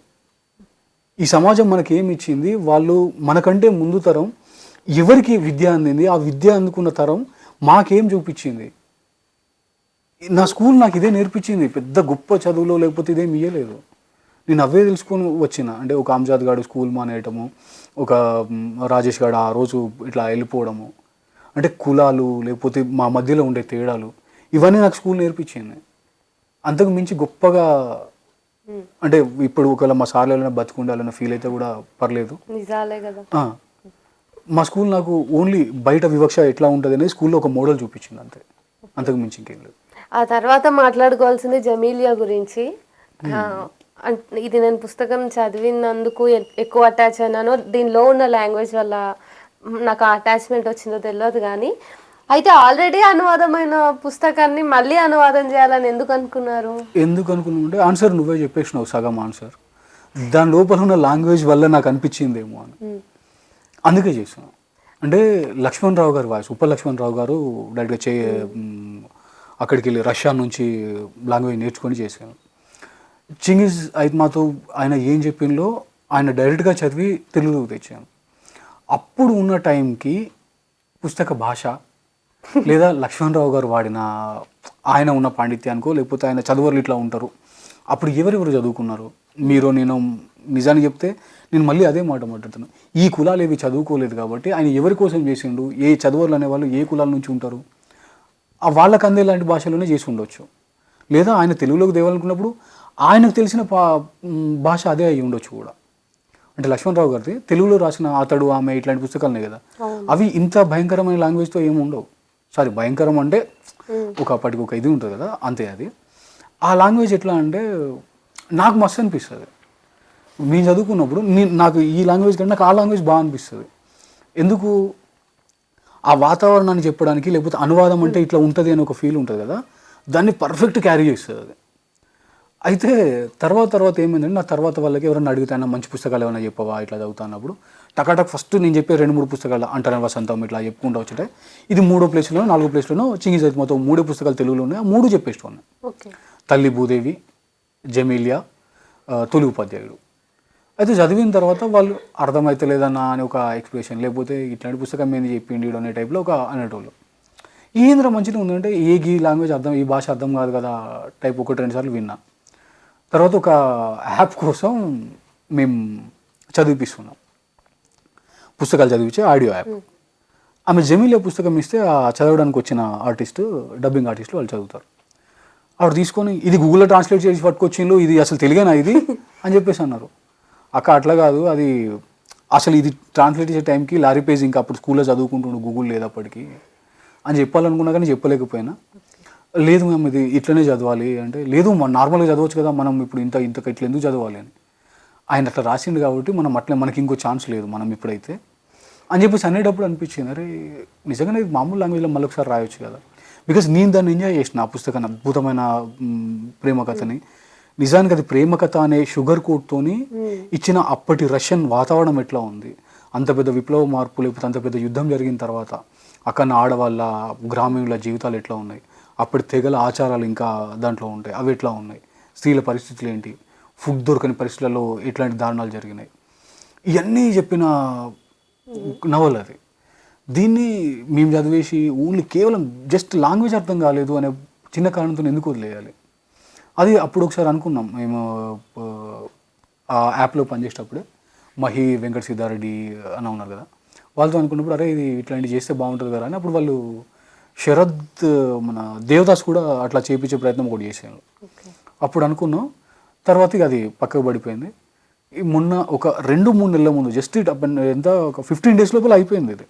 ఈ సమాజం మనకి ఏమి ఇచ్చింది, వాళ్ళు మనకంటే ముందు తరం ఎవరికి విద్య అందింది, ఆ విద్య అందుకున్న తరం మాకేం చూపించింది. నా స్కూల్ నాకు ఇదే నేర్పించింది. పెద్ద గొప్ప చదువులో లేకపోతే ఇదేం ఇయ్యలేదు. నేను అవే తెలుసుకొని వచ్చిన. అంటే ఒక అంజాద్ గాడు స్కూల్ మానేయటము, ఒక రాజేష్ గాడు ఆ రోజు ఇట్లా వెళ్ళిపోవడము, అంటే కులాలు లేకపోతే మా మధ్యలో ఉండే తేడాలు, ఇవన్నీ నాకు స్కూల్ నేర్పించింది. అంతకు మించి గొప్పగా అంటే ఇప్పుడు ఒకవేళ మా సార్లు ఏమైనా బతుకుండాలన్న ఫీల్ అయితే కూడా పర్లేదు. నిజాలే కదా. మా స్కూల్ నాకు ఓన్లీ బయట వివక్ష ఎట్లా ఉంటుంది అనేది స్కూల్లో ఒక మోడల్ చూపించింది అంతే. అంతకు మించి ఇంకేం లేదు. ఆ తర్వాత మాట్లాడుకోవాల్సింది జమీలియా గురించి. ఇది నేను పుస్తకం చదివినందుకు ఎక్కువ అటాచ్ అయినాను, దీనిలో ఉన్న లాంగ్వేజ్ వల్ల నాకు అటాచ్మెంట్ వచ్చిందో తెలియదు కానీ, అయితే ఆల్రెడీ అనువాదమైన పుస్తకాన్ని మళ్ళీ అనువాదం చేయాలని ఎందుకు అనుకున్నారు? ఎందుకు అనుకున్నామంటే ఆన్సర్ నువ్వే చెప్పేసినావు, సగం ఆన్సర్. దాని లోపల ఉన్న లాంగ్వేజ్ వల్ల నాకు అనిపించిందేమో అని, అందుకే చేసాను. అంటే లక్ష్మణ్ రావు గారి వాయిస్, ఉప లక్ష్మణ్ రావు గారు డైరెక్ట్గా అక్కడికి వెళ్ళి రష్యా నుంచి లాంగ్వేజ్ నేర్చుకొని చేశాను. చింగిజ్ ఐత్మాతో ఆయన ఏం చెప్పిందో ఆయన డైరెక్ట్గా చదివి తెలుగులోకి తెచ్చాను. అప్పుడు ఉన్న టైంకి పుస్తక భాష లేదా లక్ష్మణ్ రావు గారు వాడిన ఆయన ఉన్న పాండిత్యానికో లేకపోతే ఆయన చదువులు ఇట్లా ఉంటారు. అప్పుడు ఎవరెవరు చదువుకున్నారు? మీరు నేను నిజానికి చెప్తే నేను మళ్ళీ అదే మాట మాట్లాడుతున్నాను. ఈ కులాలు ఏవి చదువుకోలేదు కాబట్టి ఆయన ఎవరి కోసం చేసిండు? ఏ చదువులు అనేవాళ్ళు ఏ కులాల నుంచి ఉంటారు? ఆ వాళ్ళకి అందే లాంటి భాషలోనే చేసి ఉండొచ్చు. లేదా ఆయన తెలుగులోకి తేవాలనుకున్నప్పుడు ఆయనకు తెలిసిన భాష అదే అయి ఉండొచ్చు కూడా. అంటే లక్ష్మణ్ రావు గారిది తెలుగులో రాసిన అతడు ఆమె ఇట్లాంటి పుస్తకాలనే కదా, అవి ఇంత భయంకరమైన లాంగ్వేజ్తో ఏమి ఉండవు. సారీ, భయంకరం అంటే అప్పటికి ఒక ఇది ఉంటుంది కదా, అంతే. అది ఆ లాంగ్వేజ్ ఎట్లా అంటే నాకు మస్తు అనిపిస్తుంది. నేను చదువుకున్నప్పుడు నాకు ఈ లాంగ్వేజ్ కంటే నాకు ఆ లాంగ్వేజ్ బాగా అనిపిస్తుంది. ఎందుకు? ఆ వాతావరణాన్ని చెప్పడానికి, లేకపోతే అనువాదం అంటే ఇట్లా ఉంటుంది అని ఒక ఫీల్ ఉంటుంది కదా, దాన్ని పర్ఫెక్ట్ క్యారీ చేస్తుంది అది. అయితే తర్వాత ఏమైందంటే నా తర్వాత వాళ్ళకి ఎవరైనా అడిగితే అన్న మంచి పుస్తకాలు ఏమైనా చెప్పవా ఇట్లా చదువుతా అన్నప్పుడు టకాటక్ ఫస్ట్ నేను చెప్పే 2-3 పుస్తకాలు అంటారు వసంతం ఇట్లా చెప్పుకుంటూ వచ్చాయి. ఇది 3వ ప్లేస్లోనో 4వ ప్లేస్లోనో చింగిజ్ ఐత్మాతో 3 పుస్తకాలు తెలుగులో ఉన్నాయి. ఆ 3 చెప్పేస్తున్నాయి. తల్లి భూదేవి, జమీలియా, తొలి ఉపాధ్యాయుడు. అయితే చదివిన తర్వాత వాళ్ళు అర్థమైతే లేదన్నా అని ఒక ఎక్స్ప్రెషన్, లేకపోతే ఇట్లాంటి పుస్తకం ఏంది చెప్పిండి అనే టైప్లో ఒక అనేటోళ్ళు. ఏంద్ర మంచిగా ఉందంటే ఈ లాంగ్వేజ్ అర్థం, ఈ భాష అర్థం కాదు కదా టైప్ 1-2 సార్లు విన్నా. తర్వాత ఒక యాప్ కోసం మేము చదివిపిస్తున్నాం, పుస్తకాలు చదివించే ఆడియో యాప్. ఆమె జమీలియా పుస్తకం ఇస్తే ఆ చదవడానికి వచ్చిన డబ్బింగ్ ఆర్టిస్టులు వాళ్ళు చదువుతారు. ఆవిడ తీసుకొని ఇది గూగుల్లో ట్రాన్స్లేట్ చేసి పట్టుకొచ్చిండ్రు, ఇది అసలు తెలుగేనా ఇది అని చెప్పేసి అన్నారు. అక్క అట్లా కాదు, అది అసలు ఇది ట్రాన్స్లేట్ చేసే టైంకి లారీ పేజ్ ఇంకా అప్పుడు స్కూల్లో చదువుకుంటుండు, గూగుల్ లేదప్పటికి అని చెప్పాలనుకున్నా కానీ చెప్పలేకపోయినా. లేదు మ్యామ్ ఇది ఇట్లనే చదవాలి అంటే, లేదు నార్మల్గా చదవచ్చు కదా మనం, ఇప్పుడు ఇంత ఇట్లా ఎందుకు చదవాలి అని. ఆయన అట్లా రాసిండు కాబట్టి మనం అట్లా మనకి ఇంకో ఛాన్స్ లేదు మనం ఇప్పుడైతే అని చెప్పేసి అనేటప్పుడు అనిపించింది, అరే నిజంగానే ఇది మామూలు లాంగ్వేజ్లో మళ్ళీ ఒకసారి రాయొచ్చు కదా. బికాజ్ నేను దాన్ని ఎంజాయ్ చేసిన ఆ పుస్తకాన్ని, అద్భుతమైన ప్రేమ కథని. నిజానికి అది ప్రేమ కథ అనే షుగర్ కోట్తోని ఇచ్చిన అప్పటి రష్యన్ వాతావరణం ఎట్లా ఉంది, అంత పెద్ద విప్లవ మార్పు లేకపోతే అంత పెద్ద యుద్ధం జరిగిన తర్వాత అక్కడ ఆడవాళ్ళ గ్రామీణుల జీవితాలు ఎట్లా ఉన్నాయి, అప్పటి తెగల ఆచారాలు ఇంకా దాంట్లో ఉంటాయి, అవి ఎట్లా ఉన్నాయి, స్త్రీల పరిస్థితులు ఏంటి, ఫుడ్ దొరకని పరిస్థితులలో ఎట్లాంటి దారుణాలు జరిగినాయి, ఇవన్నీ చెప్పిన నవల అది. దీన్ని మేము చదివేసి ఓన్లీ కేవలం జస్ట్ లాంగ్వేజ్ అర్థం కాలేదు అనే చిన్న కారణంతో ఎందుకు వదిలేయాలి. అది అప్పుడు ఒకసారి అనుకున్నాం మేము ఆ యాప్లో పనిచేసేటప్పుడే, మహి వెంకట సిద్ధారెడ్డి అని ఉన్నారు కదా, వాళ్ళతో అనుకున్నప్పుడు అరే ఇది ఇట్లాంటివి చేస్తే బాగుంటుంది కదా అని. అప్పుడు వాళ్ళు శరద్ మన దేవదాస్ కూడా అట్లా చేయించే ప్రయత్నం ఒకటి చేశాను. అప్పుడు అనుకున్నాం, తర్వాత ఇక అది పక్కకు పడిపోయింది. మొన్న ఒక 2-3 నెలల ముందు జస్ట్ ఎంత ఒక 15 days లోపల అయిపోయింది ఇది.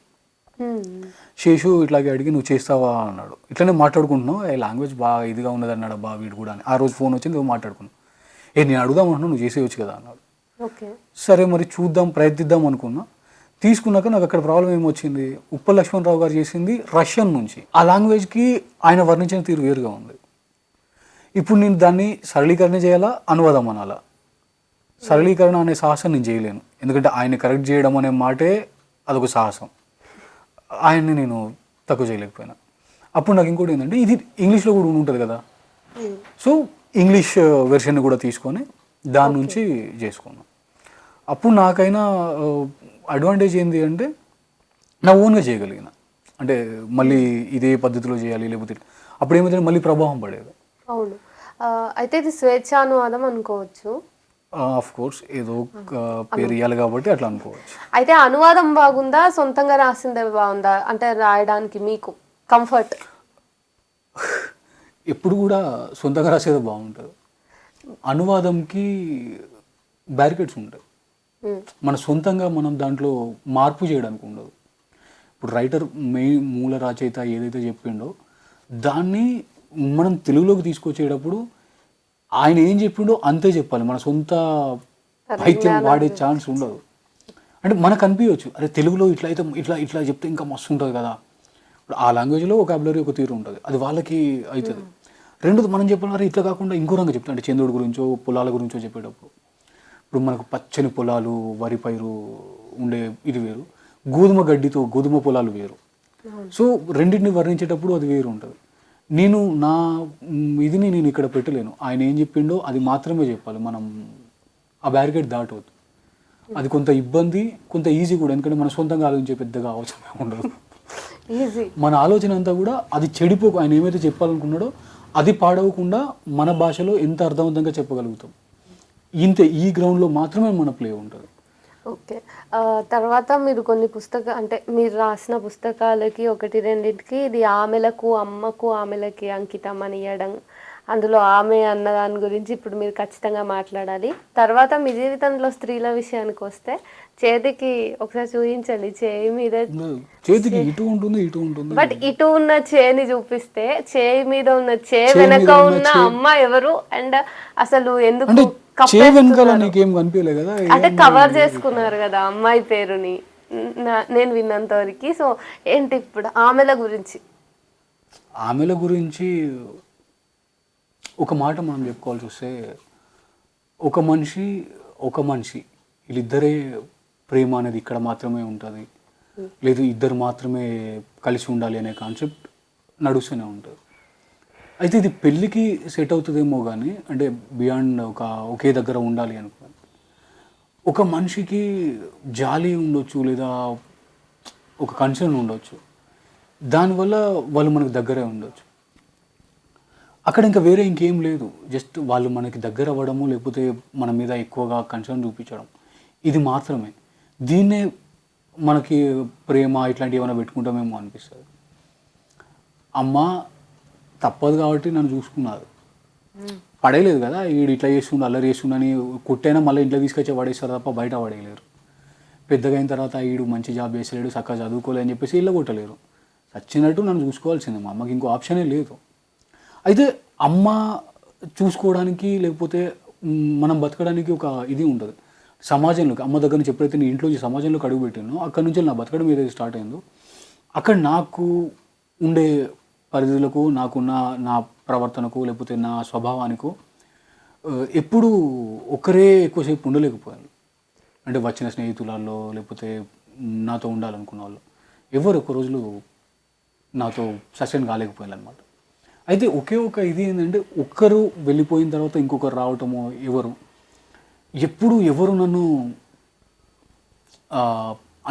శేషు ఇట్లాగే అడిగి నువ్వు చేస్తావా అన్నాడు. ఇట్లనే మాట్లాడుకుంటున్నావు, ఏ లాంగ్వేజ్ బాగా ఇదిగా ఉన్నది అన్నాడు బా వీడు కూడా అని. ఆ రోజు ఫోన్ వచ్చింది, నువ్వు మాట్లాడుకున్నావు, నేను అడుగుదాం అంటున్నావు, నువ్వు చేసేయచ్చు కదా అన్నాడు. సరే మరి చూద్దాం ప్రయత్నిద్దాం అనుకున్నా. తీసుకున్నాక నాకు అక్కడ ప్రాబ్లం ఏమొచ్చింది, ఉప్పల్ లక్ష్మణరావు గారు చేసింది రష్యన్ నుంచి, ఆ లాంగ్వేజ్కి ఆయన వర్ణించిన తీరు వేరుగా ఉంది. ఇప్పుడు నేను దాన్ని సరళీకరణ చేయాలా, అనువాదం అనాలా? సరళీకరణ అనే సాహసం నేను చేయలేను, ఎందుకంటే ఆయన కరెక్ట్ చేయడం అనే మాటే అదొక సాహసం, ఆయన్ని నేను తక్కువ చేయలేకపోయినా. అప్పుడు నాకు ఇంకోటి ఏంటంటే ఇది ఇంగ్లీష్లో కూడా ఉంటుంది కదా, సో ఇంగ్లీష్ వెర్షన్ కూడా తీసుకొని దాని నుంచి చేసుకున్నాను. అప్పుడు నాకైనా అడ్వాంటేజ్ ఏంటి అంటే నా ఓన్గా చేయగలిగిన, అంటే మళ్ళీ ఇదే పద్ధతిలో చేయాలి లేకపోతే అప్పుడు ఏమైతే మళ్ళీ ప్రభావం పడేది. అవును, అయితే ఇది స్వేచ్ఛానువాదం అనుకోవచ్చు. ఆఫ్ కోర్స్ ఏదో పేరు ఇవ్వాలి కాబట్టి అట్లా అనుకోవచ్చు. అయితే అనువాదం బాగుందా, సొంతంగా రాసిందే బాగుందా, అంటే రాయడానికి మీకు కంఫర్ట్? ఎప్పుడు కూడా సొంతంగా రాసేది బాగుంటుంది. అనువాదంకి బ్యారికేడ్స్ ఉంటాయి, మన సొంతంగా మనం దాంట్లో మార్పు చేయడానికి ఉండదు. ఇప్పుడు రైటర్ మూల రచయిత ఏదైతే చెప్పిండో దాన్ని మనం తెలుగులోకి తీసుకొచ్చేటప్పుడు ఆయన ఏం చెప్పిండో అంతే చెప్పాలి, మన సొంత పైత్యం వాడే ఛాన్స్ ఉండదు. అంటే మనకు అనిపించవచ్చు అరే తెలుగులో ఇట్లా అయితే ఇట్లా ఇట్లా చెప్తే ఇంకా మస్తు ఉంటుంది కదా, ఇప్పుడు ఆ లాంగ్వేజ్లో వొకాబులరీ ఒక తీరు ఉంటుంది, అది వాళ్ళకి అవుతుంది. రెండోది మనం చెప్పాలి ఇట్లా కాకుండా ఇంకో రంగా చెప్తాం, అంటే చంద్రుడి గురించో పొలాల గురించో చెప్పేటప్పుడు ఇప్పుడు మనకు పచ్చని పొలాలు వరి పైరు ఉండే ఇది వేరు, గోధుమ గడ్డితో గోధుమ పొలాలు వేరు. సో రెండింటిని వర్ణించేటప్పుడు అది వేరు ఉంటుంది. నేను నా ఇదిని నేను ఇక్కడ పెట్టలేను, ఆయన ఏం చెప్పిండో అది మాత్రమే చెప్పాలి. మనం ఆ బ్యారికేడ్ దాటవద్దు, అది కొంత ఇబ్బంది కొంత ఈజీ కూడా, ఎందుకంటే మన సొంతంగా ఆలోచించే పెద్దగా అవసరం ఉండదు. మన ఆలోచన అంతా కూడా అది చెడిపోకు, ఆయన ఏమైతే చెప్పాలనుకున్నాడో అది పాడవకుండా మన భాషలో ఎంత అర్థవంతంగా చెప్పగలుగుతాం, ఇంతే ఈ గ్రౌండ్లో మాత్రమే మన ప్లే ఉంటుంది. ఓకే, తర్వాత మీరు కొన్ని అంటే మీరు రాసిన పుస్తకాలకి 1-2కి ఇది ఆమెలకు అమ్మకు ఆమెలకి అంకితం అని ఇవ్వడం, అందులో ఆమె అన్న దాని గురించి ఇప్పుడు మీరు ఖచ్చితంగా మాట్లాడాలి. తర్వాత మీ జీవితంలో స్త్రీల విషయానికి వస్తే చేతికి ఒకసారి చూపించండి, చేయి మీద చేతికి ఇటు ఉంటుంది ఇటు ఉంటుంది, బట్ ఇటు ఉన్న చేయిని చూపిస్తే చేయి మీద ఉన్న చేయి వెనక ఉన్న అమ్మ ఎవరు, అండ్ అసలు ఎందుకు అంటే కవర్ చేసుకున్నారు కదా అమ్మాయి పేరుని నేను విన్నంత వరకు. సో ఏంటి ఇప్పుడు ఆమెల గురించి ఒక మాట మనం చెప్పుకోవాల్సి వస్తే, ఒక మనిషి వీళ్ళిద్దరే ప్రేమ అనేది ఇక్కడ మాత్రమే ఉంటుంది, లేదు ఇద్దరు మాత్రమే కలిసి ఉండాలి అనే కాన్సెప్ట్ నడుస్తూనే ఉంటుంది. అయితే ఇది పెళ్ళికి సెట్ అవుతుందేమో కానీ, అంటే బియాండ్ ఒకే దగ్గర ఉండాలి అనుకో, ఒక మనిషికి జాలి ఉండొచ్చు లేదా ఒక కన్సర్న్ ఉండొచ్చు, దానివల్ల వాళ్ళు మనకు దగ్గరే ఉండొచ్చు. అక్కడ ఇంకా వేరే ఇంకేం లేదు, జస్ట్ వాళ్ళు మనకి దగ్గర అవ్వడము లేకపోతే మన మీద ఎక్కువగా కన్సర్న్ చూపించడం, ఇది మాత్రమే. దీన్నే మనకి ప్రేమ ఇట్లాంటివి ఏమైనా పెట్టుకుంటామేమో అనిపిస్తుంది. అమ్మ తప్పదు కాబట్టి నన్ను చూసుకున్నారు, పడేయలేదు కదా, వీడు ఇట్లా చేస్తుండు అల్లరి చేస్తుండని కుట్టైనా మళ్ళీ ఇంట్లో తీసుకొచ్చి పడేస్తారు తప్ప బయట పడేయలేరు. పెద్దగా అయిన తర్వాత వీడు మంచి జాబ్ చేసలేడు చక్కగా చదువుకోలే అని చెప్పేసి ఇళ్ళ కొట్టలేరు. చచ్చినట్టు నన్ను చూసుకోవాల్సిందే, మా అమ్మకి ఇంకో ఆప్షనే లేదు. అయితే అమ్మ చూసుకోవడానికి లేకపోతే మనం బతకడానికి ఒక ఇది ఉంటుంది సమాజంలోకి. అమ్మ దగ్గర నుంచి ఎప్పుడైతే నేను ఇంట్లో సమాజంలోకి అడుగు పెట్టానో అక్కడ నుంచి నా బతకడం ఏదైతే స్టార్ట్ అయిందో, అక్కడ నాకు ఉండే పరిధులకు నాకున్న నా ప్రవర్తనకు లేకపోతే నా స్వభావానికి ఎప్పుడూ ఒకరే ఎక్కువసేపు ఉండలేకపోయాను. అంటే వచ్చిన స్నేహితులలో లేకపోతే నాతో ఉండాలనుకున్న వాళ్ళు ఎవరు ఒక్క రోజులు నాతో సస్టైన్ కాలేకపోయాను అనమాట. అయితే ఒకే ఒక ఇది ఏంటంటే ఒక్కరు వెళ్ళిపోయిన తర్వాత ఇంకొకరు రావటమో ఎప్పుడు ఎవరు నన్ను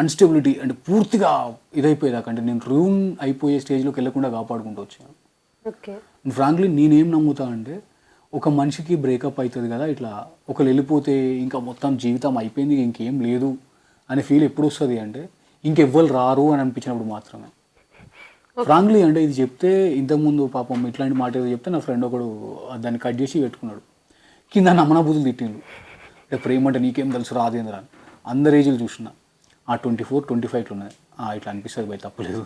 అన్స్టెబిలిటీ అంటే పూర్తిగా ఇదైపోయేదాకా అంటే నేను రూమ్ అయిపోయే స్టేజ్లోకి వెళ్ళకుండా కాపాడుకుంటూ వచ్చాను. ఓకే. ఫ్రాంక్లీ నేనేం నమ్ముతా అంటే ఒక మనిషికి బ్రేకప్ అవుతుంది కదా ఇట్లా ఒకరు వెళ్ళిపోతే ఇంకా మొత్తం జీవితం అయిపోయింది ఇంకేం లేదు అనే ఫీల్ ఎప్పుడు వస్తుంది అంటే ఇంకెవ్వరు రారు అని అనిపించినప్పుడు మాత్రమే. ఫ్రాంక్లీ అంటే ఇది చెప్తే ఇంతకుముందు పాపం ఇట్లాంటి మాట ఏదో చెప్తే నా ఫ్రెండ్ ఒకడు దాన్ని కట్ చేసి పెట్టుకున్నాడు. కింద నమ్మన బుద్ధులు తిట్టిండు. అంటే ప్రేమ అంటే నీకేం తెలుసు రాదేంద్ర అని. అందరు ఏజ్లు చూసిన ఆ 24, 25 ఉన్నాయి. ఇట్లా అనిపిస్తుంది బయట తప్పలేదు.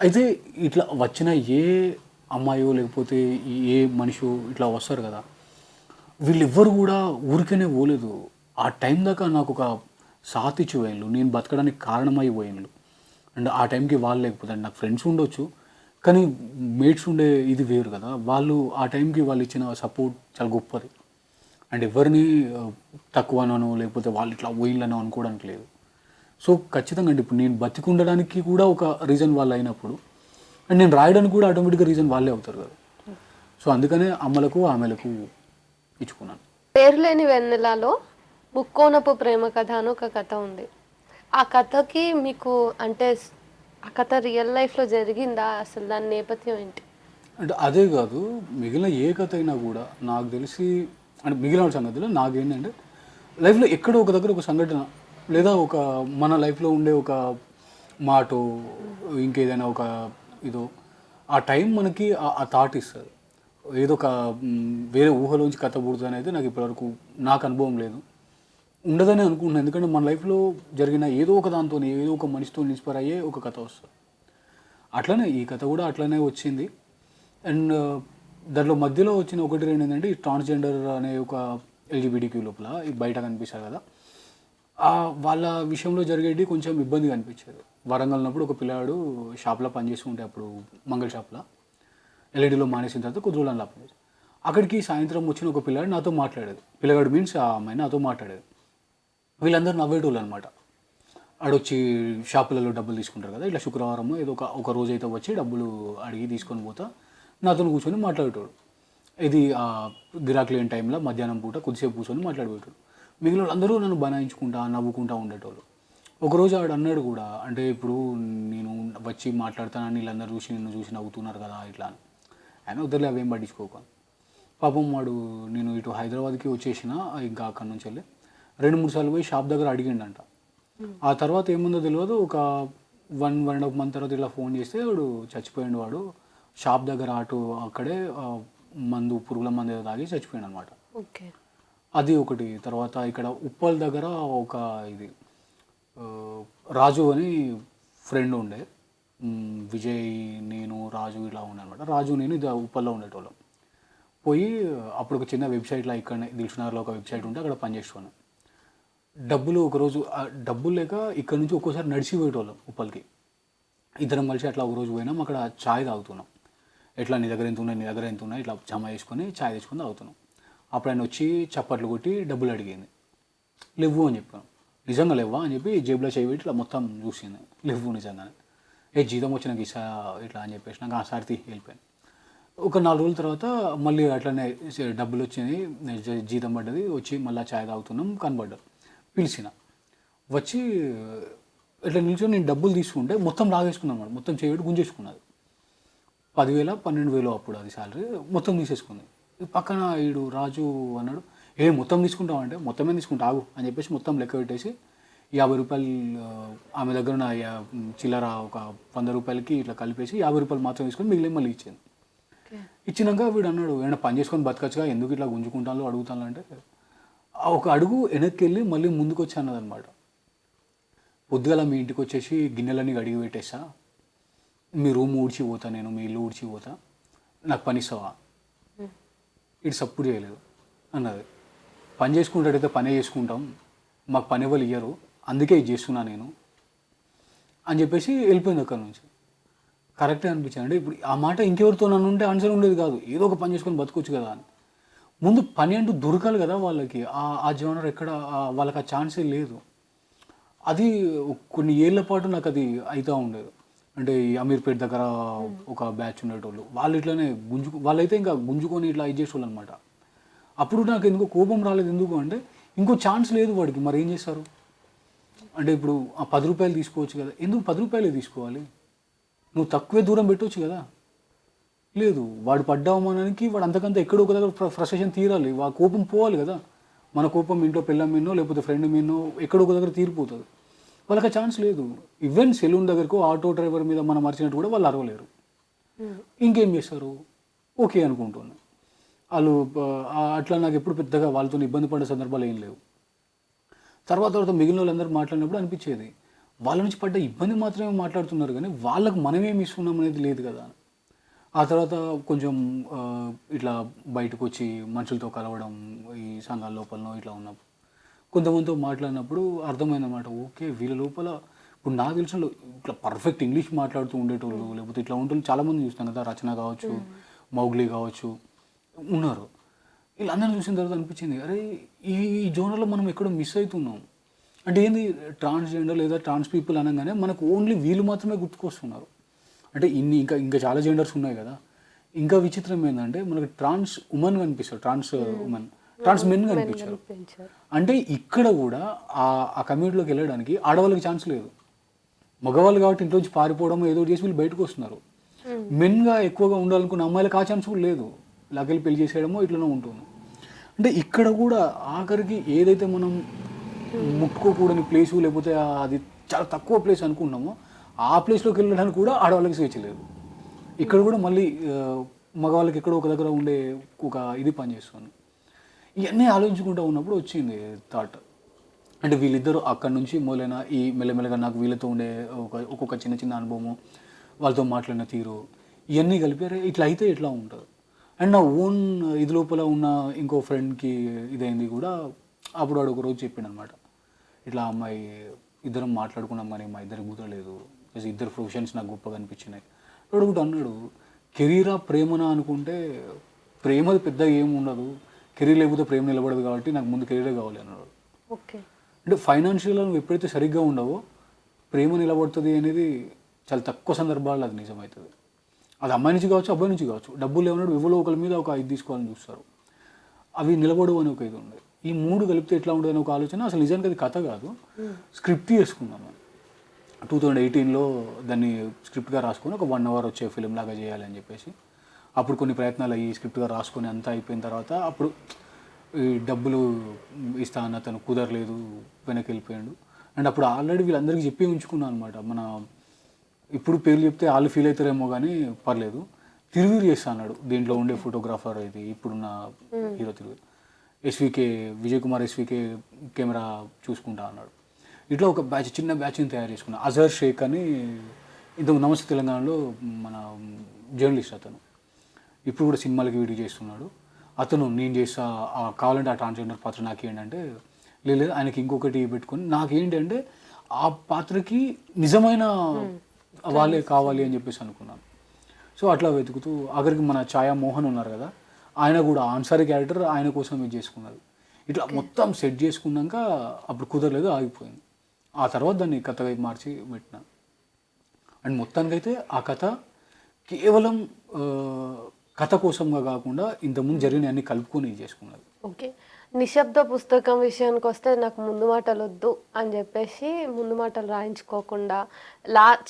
అయితే ఇట్లా వచ్చిన ఏ అమ్మాయో లేకపోతే ఏ మనిషి ఇట్లా వస్తారు కదా వీళ్ళెవ్వరు కూడా ఊరికనే పోలేదు. ఆ టైం దాకా నాకు ఒక సాత్ ఇచ్చి పోయిన్లు, నేను బతకడానికి కారణమై పోయిన్లు. అండ్ ఆ టైంకి వాళ్ళు లేకపోతే నాకు ఫ్రెండ్స్ ఉండొచ్చు కానీ మేట్స్ ఉండే ఇది వేరు కదా. వాళ్ళు ఆ టైంకి వాళ్ళు ఇచ్చిన సపోర్ట్ చాలా గొప్పది. అండ్ ఎవరిని తక్కువనో లేకపోతే వాళ్ళు ఇట్లా పోయిన్లను అనుకోవడానికి లేదు. సో ఖచ్చితంగా అంటే ఇప్పుడు నేను బతికుండడానికి కూడా ఒక రీజన్ వాళ్ళు అయినప్పుడు అండ్ నేను రాయడానికి కూడా ఆటోమేటిక్గా రీజన్ వాళ్ళే అవుతారు కదా. సో అందుకనే అమ్మలకు ఆమెలకు ఇచ్చుకున్నాను. పేరులేని వెన్నెలలో ముక్కోనపు ప్రేమ కథ అని ఒక కథ ఉంది. ఆ కథకి మీకు అంటే ఆ కథ రియల్ లైఫ్లో జరిగిందా? అసలు దాని నేపథ్యం ఏంటి? అంటే అదే కాదు మిగిలిన ఏ కథ అయినా కూడా నాకు తెలిసి అంటే మిగిలిన సంగతిలో నాకేంటంటే లైఫ్లో ఎక్కడో ఒక దగ్గర ఒక సంఘటన లేదా ఒక మన లైఫ్లో ఉండే ఒక మాటో ఇంకేదైనా ఒక ఇదో ఆ టైం మనకి ఆ థాట్ ఇస్తుంది. ఏదో ఒక వేరే ఊహలోంచి కథ పుడుతుంది అనేది నాకు ఇప్పటివరకు నాకు అనుభవం లేదు, ఉండదని అనుకుంటున్నాను. ఎందుకంటే మన లైఫ్లో జరిగిన ఏదో ఒక దాంతో ఏదో ఒక మనిషితో ఇన్స్పైర్ అయ్యే ఒక కథ వస్తుంది. అట్లనే ఈ కథ కూడా అట్లనే వచ్చింది. అండ్ దాంట్లో మధ్యలో వచ్చిన ఒకటి రెండు ఏంటంటే ఈ ట్రాన్స్జెండర్ అనే ఒక ఎల్జిబిటిక్యూ లోపల బయట కనిపిస్తారు కదా వాళ్ళ విషయంలో జరిగేది కొంచెం ఇబ్బందిగా అనిపించేది. వరంగల్ ఉన్నప్పుడు ఒక పిల్లాడు షాప్లో పనిచేస్తుంటే అప్పుడు మంగళ షాప్లో ఎల్ఈడిలో మానేసిన తర్వాత కొద్ది రోజులు పనిచేసి అక్కడికి సాయంత్రం వచ్చిన ఒక పిల్లాడు నాతో మాట్లాడేది. పిల్లగాడు మీన్స్ ఆ అమ్మాయి నాతో మాట్లాడేది. వీళ్ళందరూ నవ్వేటోళ్ళు అనమాట. ఆడొచ్చి షాపులలో డబ్బులు తీసుకుంటారు కదా ఇట్లా శుక్రవారం ఏదో ఒక రోజు అయితే వచ్చి డబ్బులు అడిగి తీసుకొని పోతా నాతో కూర్చొని మాట్లాడేటోడు. ఇది గిరాకీ లేని టైంలో మధ్యాహ్నం పూట కొద్దిసేపు కూర్చొని మాట్లాడేటోడు. మిగిలిన అందరూ నన్ను బనాయించుకుంటా నవ్వుకుంటా ఉండేటోళ్ళు. ఒకరోజు ఆడు అన్నాడు కూడా అంటే ఇప్పుడు నేను వచ్చి మాట్లాడతానని వీళ్ళందరూ చూసి నిన్ను చూసి నవ్వుతున్నారు కదా ఇట్లా అని. ఆయన వద్దలే అవేం పట్టించుకోక పాపం వాడు నేను ఇటు హైదరాబాద్కి వచ్చేసిన ఇంకా అక్కడి నుంచి వెళ్ళి 2-3 సార్లు పోయి షాప్ దగ్గర అడిగిండంట. ఆ తర్వాత ఏముందో తెలియదు ఒక 1.5 month తర్వాత ఇలా ఫోన్ చేస్తే వాడు చచ్చిపోయాడు. వాడు షాప్ దగ్గర అక్కడే మందు పురుగుల మందు ఏదో తాగి చచ్చిపోయాడు అనమాట. ఓకే. అది ఒకటి. తర్వాత ఇక్కడ ఉప్పల్ దగ్గర ఒక ఇది రాజు అని ఫ్రెండ్ ఉండే, విజయ్ నేను రాజు ఇలా ఉండే అనమాట. రాజు నేను ఇది ఉప్పల్లో ఉండేటోళ్ళం. పోయి అప్పుడు ఒక చిన్న వెబ్సైట్లో ఇక్కడనే దిల్సుఖ్నగర్లో ఒక వెబ్సైట్ ఉంటే అక్కడ పనిచేస్తున్నాను. డబ్బులు ఒకరోజు డబ్బులు లేక ఇక్కడ నుంచి ఒక్కోసారి నడిచి పోయేటోళ్ళం ఉప్పల్కి. ఇద్దరం కలిసి అట్లా ఒకరోజు పోయినాం. అక్కడ ఛాయ్ తాగుతున్నాం. ఎట్లా నీ దగ్గర ఎంత ఉన్నాయి ఇట్లా జమ చేసుకొని ఛాయ్ తెచ్చుకొని తాగుతున్నాం. అప్పుడు ఆయన వచ్చి చప్పట్లు కొట్టి డబ్బులు అడిగింది. లేవు అని చెప్పాను. నిజంగా లేవా అని చెప్పి జేబులో చేయబెట్టి ఇట్లా మొత్తం చూసింది. లేవు నిజంగానే. జీతం వచ్చినాక ఇసా ఇట్లా అని చెప్పేసి నాకు ఆ సారి వెళ్ళిపోయాను. ఒక 4 రోజుల తర్వాత మళ్ళీ అట్లనే డబ్బులు వచ్చినాయి, జీతం పడ్డది, వచ్చి మళ్ళీ ఛాయ్ తాగుతున్నాం. కనబడ్డారు, పిలిచిన వచ్చి ఇట్లా నిల్చొని నేను డబ్బులు తీసుకుంటే మొత్తం లాగేసుకున్నాను. మొత్తం చేయబెట్టి గుంజేసుకున్నది. 10,000 12,000 అప్పుడు అది శాలరీ మొత్తం తీసేసుకుంది. పక్కన ఈడు రాజు అన్నాడు, మొత్తం తీసుకుంటావు అంటే మొత్తమే తీసుకుంటా ఆగు అని చెప్పేసి మొత్తం లెక్క పెట్టేసి 50 రూపాయలు ఆమె దగ్గర ఉన్న చిల్లర ఒక 100 రూపాయలకి ఇట్లా కలిపేసి 50 రూపాయలు మాత్రం తీసుకొని మిగిలిన మళ్ళీ ఇచ్చింది. ఇచ్చినాక వీడు అన్నాడు ఏమైనా పని చేసుకొని బతకచ్చుగా ఎందుకు ఇట్లా గుంజుకుంటాను అడుగుతాను అంటే ఒక అడుగు వెనక్కి వెళ్ళి మళ్ళీ ముందుకు వచ్చి అన్నదనమాట. పొద్దుగల మీ ఇంటికి వచ్చేసి గిన్నెలన్నీ కడిగి పెట్టేస్తా, మీ రూమ్ ఊడ్చిపోతా, నేను మీ ఇల్లు ఊడ్చిపోతా, నాకు పని ఇస్తావా? ఇటు సపోర్ట్ చేయలేదు అన్నది. పని చేసుకుంటాడైతే పనే చేసుకుంటాం, మాకు పని ఎవరు ఇయ్యరు, అందుకే ఇది చేస్తున్నా నేను అని చెప్పేసి వెళ్ళిపోయింది అక్కడి నుంచి. కరెక్టే అనిపించింది. అంటే ఇప్పుడు ఆ మాట ఇంకెవరితో నన్ను ఉంటే ఆన్సర్ ఉండేది కాదు, ఏదో ఒక పని చేసుకొని బతకొచ్చు కదా అని. ముందు పని అంటూ దొరకాలి కదా వాళ్ళకి. ఆ జోనర్ ఎక్కడ వాళ్ళకి ఆ ఛాన్సే లేదు. అది కొన్ని ఏళ్ల పాటు నాకు అది అవుతూ ఉండేది. అంటే ఈ అమీర్పేట్ దగ్గర ఒక బ్యాచ్ ఉండేటోళ్ళు, వాళ్ళు ఇట్లానే వాళ్ళైతే ఇంకా గుంజుకొని ఇట్లా ఇది చేసేవాళ్ళు అనమాట. అప్పుడు నాకు ఎందుకో కోపం రాలేదు. ఎందుకు అంటే ఇంకో ఛాన్స్ లేదు వాడికి, మరి ఏం చేస్తారు అంటే ఇప్పుడు ఆ 10 రూపాయలు తీసుకోవచ్చు కదా, ఎందుకు 10 రూపాయలే తీసుకోవాలి, నువ్వు తక్కువే దూరం పెట్టవచ్చు కదా. లేదు, వాడు పడ్డ అవమానానికి వాడు అంతకంత ఎక్కడో ఒక దగ్గర ఫ్రస్ట్రేషన్ తీరాలి, వాడు కోపం పోవాలి కదా. మన కోపం ఇంట్లో పిల్ల మీనో లేకపోతే ఫ్రెండ్ మీనో ఎక్కడో ఒక దగ్గర తీరిపోతుంది. వాళ్ళకి ఆ ఛాన్స్ లేదు. ఈవెన్ సెలూన్ దగ్గరకు ఆటో డ్రైవర్ మీద మనం మర్చినట్టు కూడా వాళ్ళు అరవలేరు. ఇంకేం చేస్తారు, ఓకే అనుకుంటున్నాను. వాళ్ళు అట్లా నాకు ఎప్పుడు పెద్దగా వాళ్ళతో ఇబ్బంది పడే సందర్భాలు ఏం లేవు. తర్వాత మిగిలిన వాళ్ళందరూ మాట్లాడినప్పుడు అనిపించేది, వాళ్ళ నుంచి పడ్డ ఇబ్బంది మాత్రమే మాట్లాడుతున్నారు కానీ వాళ్ళకు మనమేమి ఇస్తున్నాం అనేది లేదు కదా. ఆ తర్వాత కొంచెం ఇట్లా బయటకు వచ్చి మనుషులతో కలవడం, ఈ సంఘాల లోపలనో ఇట్లా ఉన్నప్పుడు కొంతమందితో మాట్లాడినప్పుడు అర్థమైందన్నమాట, ఓకే వీళ్ళ లోపల ఇప్పుడు నాకు తెలిసిన ఇట్లా పర్ఫెక్ట్ ఇంగ్లీష్ మాట్లాడుతూ ఉండేటోళ్ళు లేకపోతే ఇట్లా ఉండేటోళ్ళు చాలామంది చూస్తాను కదా, రచన కావచ్చు, మౌగ్లీ కావచ్చు ఉన్నారు. వీళ్ళందరినీ చూసిన తర్వాత అనిపించింది, అరే ఈ జోనర్లో మనం ఎక్కడో మిస్ అవుతున్నాం. అంటే ఏంది, ట్రాన్స్జెండర్ లేదా ట్రాన్స్ పీపుల్ అనగానే మనకు ఓన్లీ వీళ్ళు మాత్రమే గుర్తుకొస్తున్నారు. అంటే ఇంకా చాలా జెండర్స్ ఉన్నాయి కదా. ఇంకా విచిత్రం ఏంటంటే మనకి ట్రాన్స్ ఉమెన్ కనిపిస్తారు, ట్రాన్స్ ఉమెన్, ట్రాన్స్ మెన్ కనిపించారు. అంటే ఇక్కడ కూడా ఆ కమ్యూనిటీలోకి వెళ్ళడానికి ఆడవాళ్ళకి ఛాన్స్ లేదు. మగవాళ్ళు కాబట్టి ఇంట్లోంచి పారిపోవడం ఏదో చేసి వీళ్ళు బయటకు వస్తున్నారు. మెన్గా ఎక్కువగా ఉండాలనుకున్న అమ్మాయిలకు ఆ ఛాన్స్ కూడా లేదు, లాకెళ్ళి పెళ్లి చేసేయడమో ఇట్లనే ఉంటుంది. అంటే ఇక్కడ కూడా ఆఖరికి ఏదైతే మనం ముట్టుకోకూడని ప్లేసు లేకపోతే అది చాలా తక్కువ ప్లేస్ అనుకున్నామో ఆ ప్లేస్లోకి వెళ్ళడానికి కూడా ఆడవాళ్ళకి స్వేచ్ఛ లేదు. ఇక్కడ కూడా మళ్ళీ మగవాళ్ళకి ఎక్కడో ఒక దగ్గర ఉండే ఒక ఇది పనిచేస్తుంది. ఇవన్నీ ఆలోచించుకుంటూ ఉన్నప్పుడు వచ్చింది థాట్, అంటే వీళ్ళిద్దరూ అక్కడి నుంచి మొదలైన ఈ మెల్లమెల్లగా నాకు వీళ్ళతో ఉండే ఒక్కొక్క చిన్న చిన్న అనుభవము, వాళ్ళతో మాట్లాడిన తీరు, ఇవన్నీ కలిపారు. ఇట్లా అయితే ఎట్లా ఉంటుంది. అండ్ నా ఓన్ ఇది లోపల ఉన్న ఇంకో ఫ్రెండ్కి ఇదైంది కూడా. అప్పుడు వాడు ఒకరోజు చెప్పిండు అనమాట, ఇట్లా అమ్మాయి ఇద్దరం మాట్లాడుకున్నాం కానీ మా ఇద్దరికి కుదరలేదు, ఇద్దరు ప్రొఫెషన్స్ నాకు గొప్పగా అనిపించినాయి. వాడు ఒకటి అన్నాడు, కెరీరా ప్రేమనా అనుకుంటే ప్రేమది పెద్దగా ఏమి ఉండదు, కెరీర్ లేకపోతే ప్రేమ నిలబడదు కాబట్టి నాకు ముందు కెరీరే కావాలి అన్నాడు. ఓకే, అంటే ఫైనాన్షియల్గా నువ్వు ఎప్పుడైతే సరిగ్గా ఉండవో ప్రేమ నిలబడుతుంది అనేది చాలా తక్కువ సందర్భాల్లో అది నిజమవుతుంది. అది అమ్మాయి నుంచి కావచ్చు, అబ్బాయి నుంచి కావచ్చు. డబ్బులు ఏమన్నాడు ఎవరో ఒకరి మీద ఒక ఇది తీసుకోవాలని చూస్తారు, అవి నిలబడవు అని ఒక ఇది ఉంది. ఈ మూడు కలిపితే ఎట్లా ఉండదు అని ఒక ఆలోచన. అసలు నిజానికి అది కథ కాదు, స్క్రిప్ట్ చేసుకున్నాను. 2018లో దాన్ని స్క్రిప్ట్గా రాసుకొని ఒక 1 hour వచ్చే ఫిలిం లాగా చేయాలని చెప్పేసి అప్పుడు కొన్ని ప్రయత్నాలు అయ్యి స్క్రిప్ట్గా రాసుకొని అంతా అయిపోయిన తర్వాత అప్పుడు ఈ డబ్బులు ఇస్తా అన్న తను కుదరలేదు, వెనక్కి వెళ్ళిపోయాడు. అండ్ అప్పుడు ఆల్రెడీ వీళ్ళందరికీ చెప్పి ఉంచుకున్నాను అనమాట, మన ఇప్పుడు పేర్లు చెప్తే వాళ్ళు ఫీల్ అవుతారేమో కానీ పర్లేదు, తిరువీరు చేస్తా అన్నాడు. దీంట్లో ఉండే ఫోటోగ్రాఫర్ ఇది ఇప్పుడున్న hero Thiruveer, SVK Vijay Kumar SVK camera చూసుకుంటా అన్నాడు. ఇట్లా ఒక బ్యాచ్, చిన్న బ్యాచ్ని తయారు చేసుకున్నా. అజర్ షేక్ అని ఇంతకు నమస్తే తెలంగాణలో మన జర్నలిస్ట్, అతను ఇప్పుడు కూడా సినిమాలకి వీడియో చేస్తున్నాడు. అతను నేను చేస్తా కావాలంటే ఆ ట్రాన్స్జెండర్ పాత్ర నాకు ఏంటంటే లేదు, ఆయనకి ఇంకొకటి పెట్టుకొని నాకేంటంటే ఆ పాత్రకి నిజమైన వాళ్ళే కావాలి అని చెప్పేసి అనుకున్నాను. సో అట్లా వెతుకుతూ ఆఖరికి మన ఛాయా మోహన్ ఉన్నారు కదా, ఆయన కూడా ఆన్సరీ క్యారెక్టర్ ఆయన కోసం ఇది చేసుకున్నారు. ఇట్లా మొత్తం సెట్ చేసుకున్నాక అప్పుడు కుదరలేదు, ఆగిపోయింది. ఆ తర్వాత దాన్ని కథగా మార్చి పెట్టిన. అండ్ మొత్తానికైతే ఆ కథ కేవలం కథ కోసంగా కాకుండా ఇంతకుముందు జరిగిన అన్ని కలుపుకొని చేసుకున్నది. ఓకే, నిశ్శబ్ద పుస్తకం విషయానికి వస్తే నాకు ముందు మాటలు వద్దు అని చెప్పేసి ముందు మాటలు రాయించుకోకుండా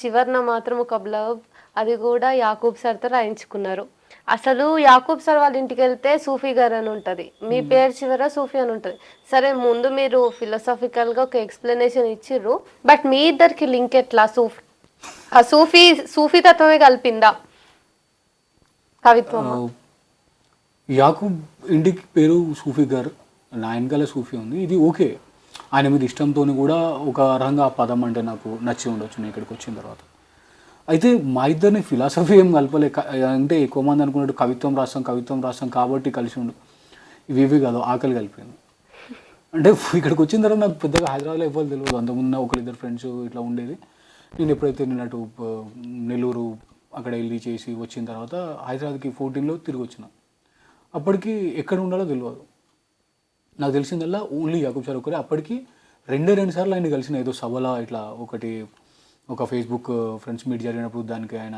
చివరిన మాత్రం ఒక బ్లర్బ్, అది కూడా యాకూబ్ సార్తో రాయించుకున్నారు. అసలు యాకూబ్ సార్ వాళ్ళ ఇంటికి వెళ్తే సూఫీ గారు అని ఉంటుంది, మీ పేరు చివర సూఫీ అని ఉంటుంది. సరే, ముందు మీరు ఫిలాసాఫికల్గా ఒక ఎక్స్ప్లెనేషన్ ఇచ్చిర్రు, బట్ మీ ఇద్దరికి లింక్ ఎట్లా? సూఫీ తత్వమే కలిపిందా కవిత్వం? యాకూబ్ ఇంటికి పేరు సూఫీ గారు, నా వెనకాల సూఫీ ఉంది. ఇది ఓకే, ఆయన మీద ఇష్టంతో కూడా ఒక రకంగా ఆ పదం అంటే నాకు నచ్చి ఉండొచ్చు నేను ఇక్కడికి వచ్చిన తర్వాత. అయితే మా ఇద్దరిని ఫిలాసఫీ ఏం కలపలే. అంటే ఎక్కువ మంది అనుకున్నట్టు కవిత్వం రాస్తాం కాబట్టి కలిసి ఉండు, ఇవి కాదు, ఆకలి కలిపింది. అంటే ఇక్కడికి వచ్చిన తర్వాత నాకు పెద్దగా హైదరాబాద్లో ఎవరు తెలియదు. అంతకుముందు ఒకరిద్దరు ఫ్రెండ్స్ ఇట్లా ఉండేది. నేను ఎప్పుడైతే నేను అటు నెల్లూరు అక్కడ వెళ్ళి చేసి వచ్చిన తర్వాత హైదరాబాద్కి 14లో తిరిగి వచ్చిన. అప్పటికి ఎక్కడ ఉండాలో తెలియదు. నాకు తెలిసిందల్లా ఓన్లీ యాకూబ్ సార్ ఒకరే. అప్పటికి 2 సార్లు ఆయన కలిసిన, ఏదో సభలో ఇట్లా ఒకటి ఒక ఫేస్బుక్ ఫ్రెండ్స్ మీట్ జరిగినప్పుడు దానికి ఆయన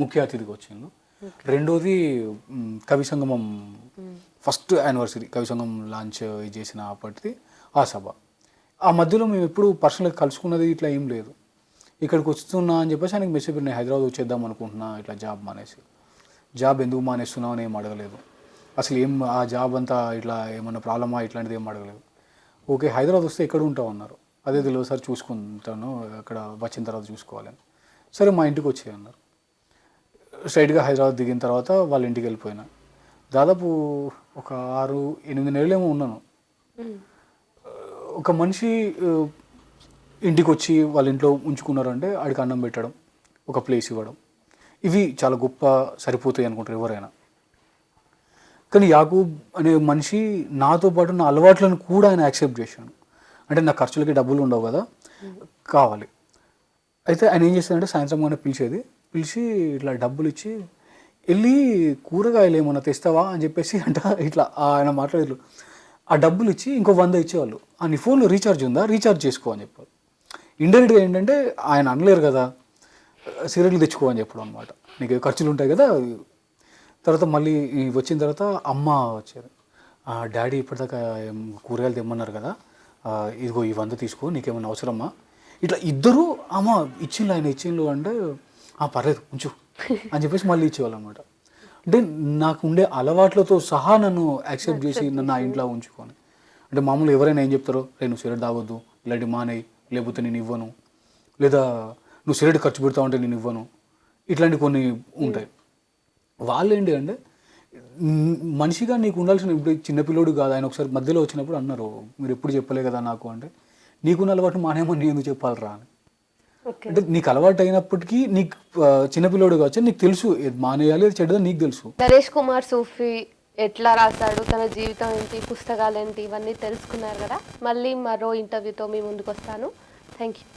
ముఖ్య అతిథిగా వచ్చిండు. రెండోది కవి సంగమం ఫస్ట్ యానివర్సరీ కవి సంగమం లాంచ్ చేసిన అప్పటిది ఆ సభ. ఆ మధ్యలో మేము ఎప్పుడు పర్సనల్గా కలుసుకున్నది ఇట్లా ఏం లేదు. ఇక్కడికి వస్తున్నా అని చెప్పేసి ఆయనకి మెసేజ్ పెట్టిన, హైదరాబాద్ వచ్చేద్దాం అనుకుంటున్నా ఇట్లా జాబ్ మానేసి. జాబ్ ఎందుకు మానేస్తున్నావు అని ఏం అడగలేదు. అసలు ఏం ఆ జాబ్ అంతా ఇట్లా ఏమన్నా ప్రాబ్లమా ఇట్లాంటిది ఏం అడగలేదు. ఓకే హైదరాబాద్ వస్తే ఎక్కడ ఉంటావు అన్నారు. అదే తెలియదు సార్ చూసుకుంటాను అక్కడ వచ్చిన తర్వాత చూసుకోవాలని. సరే మా ఇంటికి వచ్చేయి అన్నారు. స్ట్రైట్గా హైదరాబాద్ దిగిన తర్వాత వాళ్ళ ఇంటికి వెళ్ళిపోయినా. దాదాపు ఒక 6-8 నెలలేమో ఉన్నాను. ఒక మనిషి ఇంటికి వచ్చి వాళ్ళ ఇంట్లో ఉంచుకున్నారంటే ఆడికి అన్నం పెట్టడం, ఒక ప్లేస్ ఇవ్వడం, ఇవి చాలా గొప్ప సరిపోతాయి అనుకుంటారు ఎవరైనా. కానీ యాకూబ్ అనే మనిషి నాతో పాటు నా అలవాట్లను కూడా ఆయన యాక్సెప్ట్ చేశాడు. అంటే నా ఖర్చులకి డబ్బులు ఉండవు కదా, కావాలి. అయితే ఆయన ఏం చేస్తాడంటే సాయంత్రం కానీ పిలిచి ఇట్లా డబ్బులు ఇచ్చి వెళ్ళి కూరగాయలు ఏమన్నా తెస్తావా అని చెప్పేసి అంట ఇట్లా ఆయన మాట్లాడేది. ఆ డబ్బులు ఇచ్చి ఇంకో 100 ఇచ్చేవాళ్ళు. నీ ఫోన్లో రీఛార్జ్ ఉందా, రీఛార్జ్ చేసుకో అని చెప్పారు. ఇండైరెక్ట్గా ఏంటంటే ఆయన అనలేరు కదా, సిగరెట్లు తెచ్చుకో అని చెప్పడం అనమాట. నీకు ఖర్చులు ఉంటాయి కదా. తర్వాత మళ్ళీ వచ్చిన తర్వాత అమ్మ వచ్చారు. డాడీ ఇప్పటిదాకా కూరగాయలు తెమ్మన్నారు కదా, ఇదిగో ఈ 100 తీసుకో, నీకేమైనా అవసరమా? ఇట్లా ఇద్దరు అమ్మ ఇచ్చిండ్రు ఆయన ఇచ్చిండ్రు అంటే పర్లేదు ఉంచు అని చెప్పేసి మళ్ళీ ఇచ్చేవాళ్ళు అనమాట. అంటే నాకు ఉండే అలవాట్లతో సహా నన్ను యాక్సెప్ట్ చేసి నన్ను ఆ ఇంట్లో ఉంచుకొని. అంటే మామూలుగా ఎవరైనా ఏం చెప్తారో, నువ్వు సిగరెట్ తాగొద్దు, ఇలాంటి మానేయి, లేకపోతే నేను ఇవ్వను, లేదా నువ్వు సిగరెట్ ఖర్చు పెడతావు అంటే నేను ఇవ్వను, ఇట్లాంటి కొన్ని ఉంటాయి. వాళ్ళు ఏంటి అంటే మనిషిగా నీకు ఉండాల్సిన, ఇప్పుడు చిన్నపిల్లోడు కాదు ఆయన. ఒకసారి మధ్యలో వచ్చినప్పుడు అన్నారు, మీరు ఎప్పుడు చెప్పలే కదా నాకు అంటే, నీకున్న అలవాటు మానేమో నేను ఎందుకు చెప్పాలరా అని. అంటే నీకు అలవాటు అయినప్పటికీ నీకు చిన్నపిల్లోడు కావచ్చు, నీకు తెలుసు మానేయాలి అది చెడ్డదని నీకు తెలుసు. నరేష్ కుమార్ సూఫీ ఎట్లా రాశాడు, తన జీవితం ఏంటి, పుస్తకాలు ఏంటి, ఇవన్నీ తెలుసుకున్నారు కదా. మళ్ళీ మరో ఇంటర్వ్యూతో మీ ముందుకు వస్తాను. Thank you.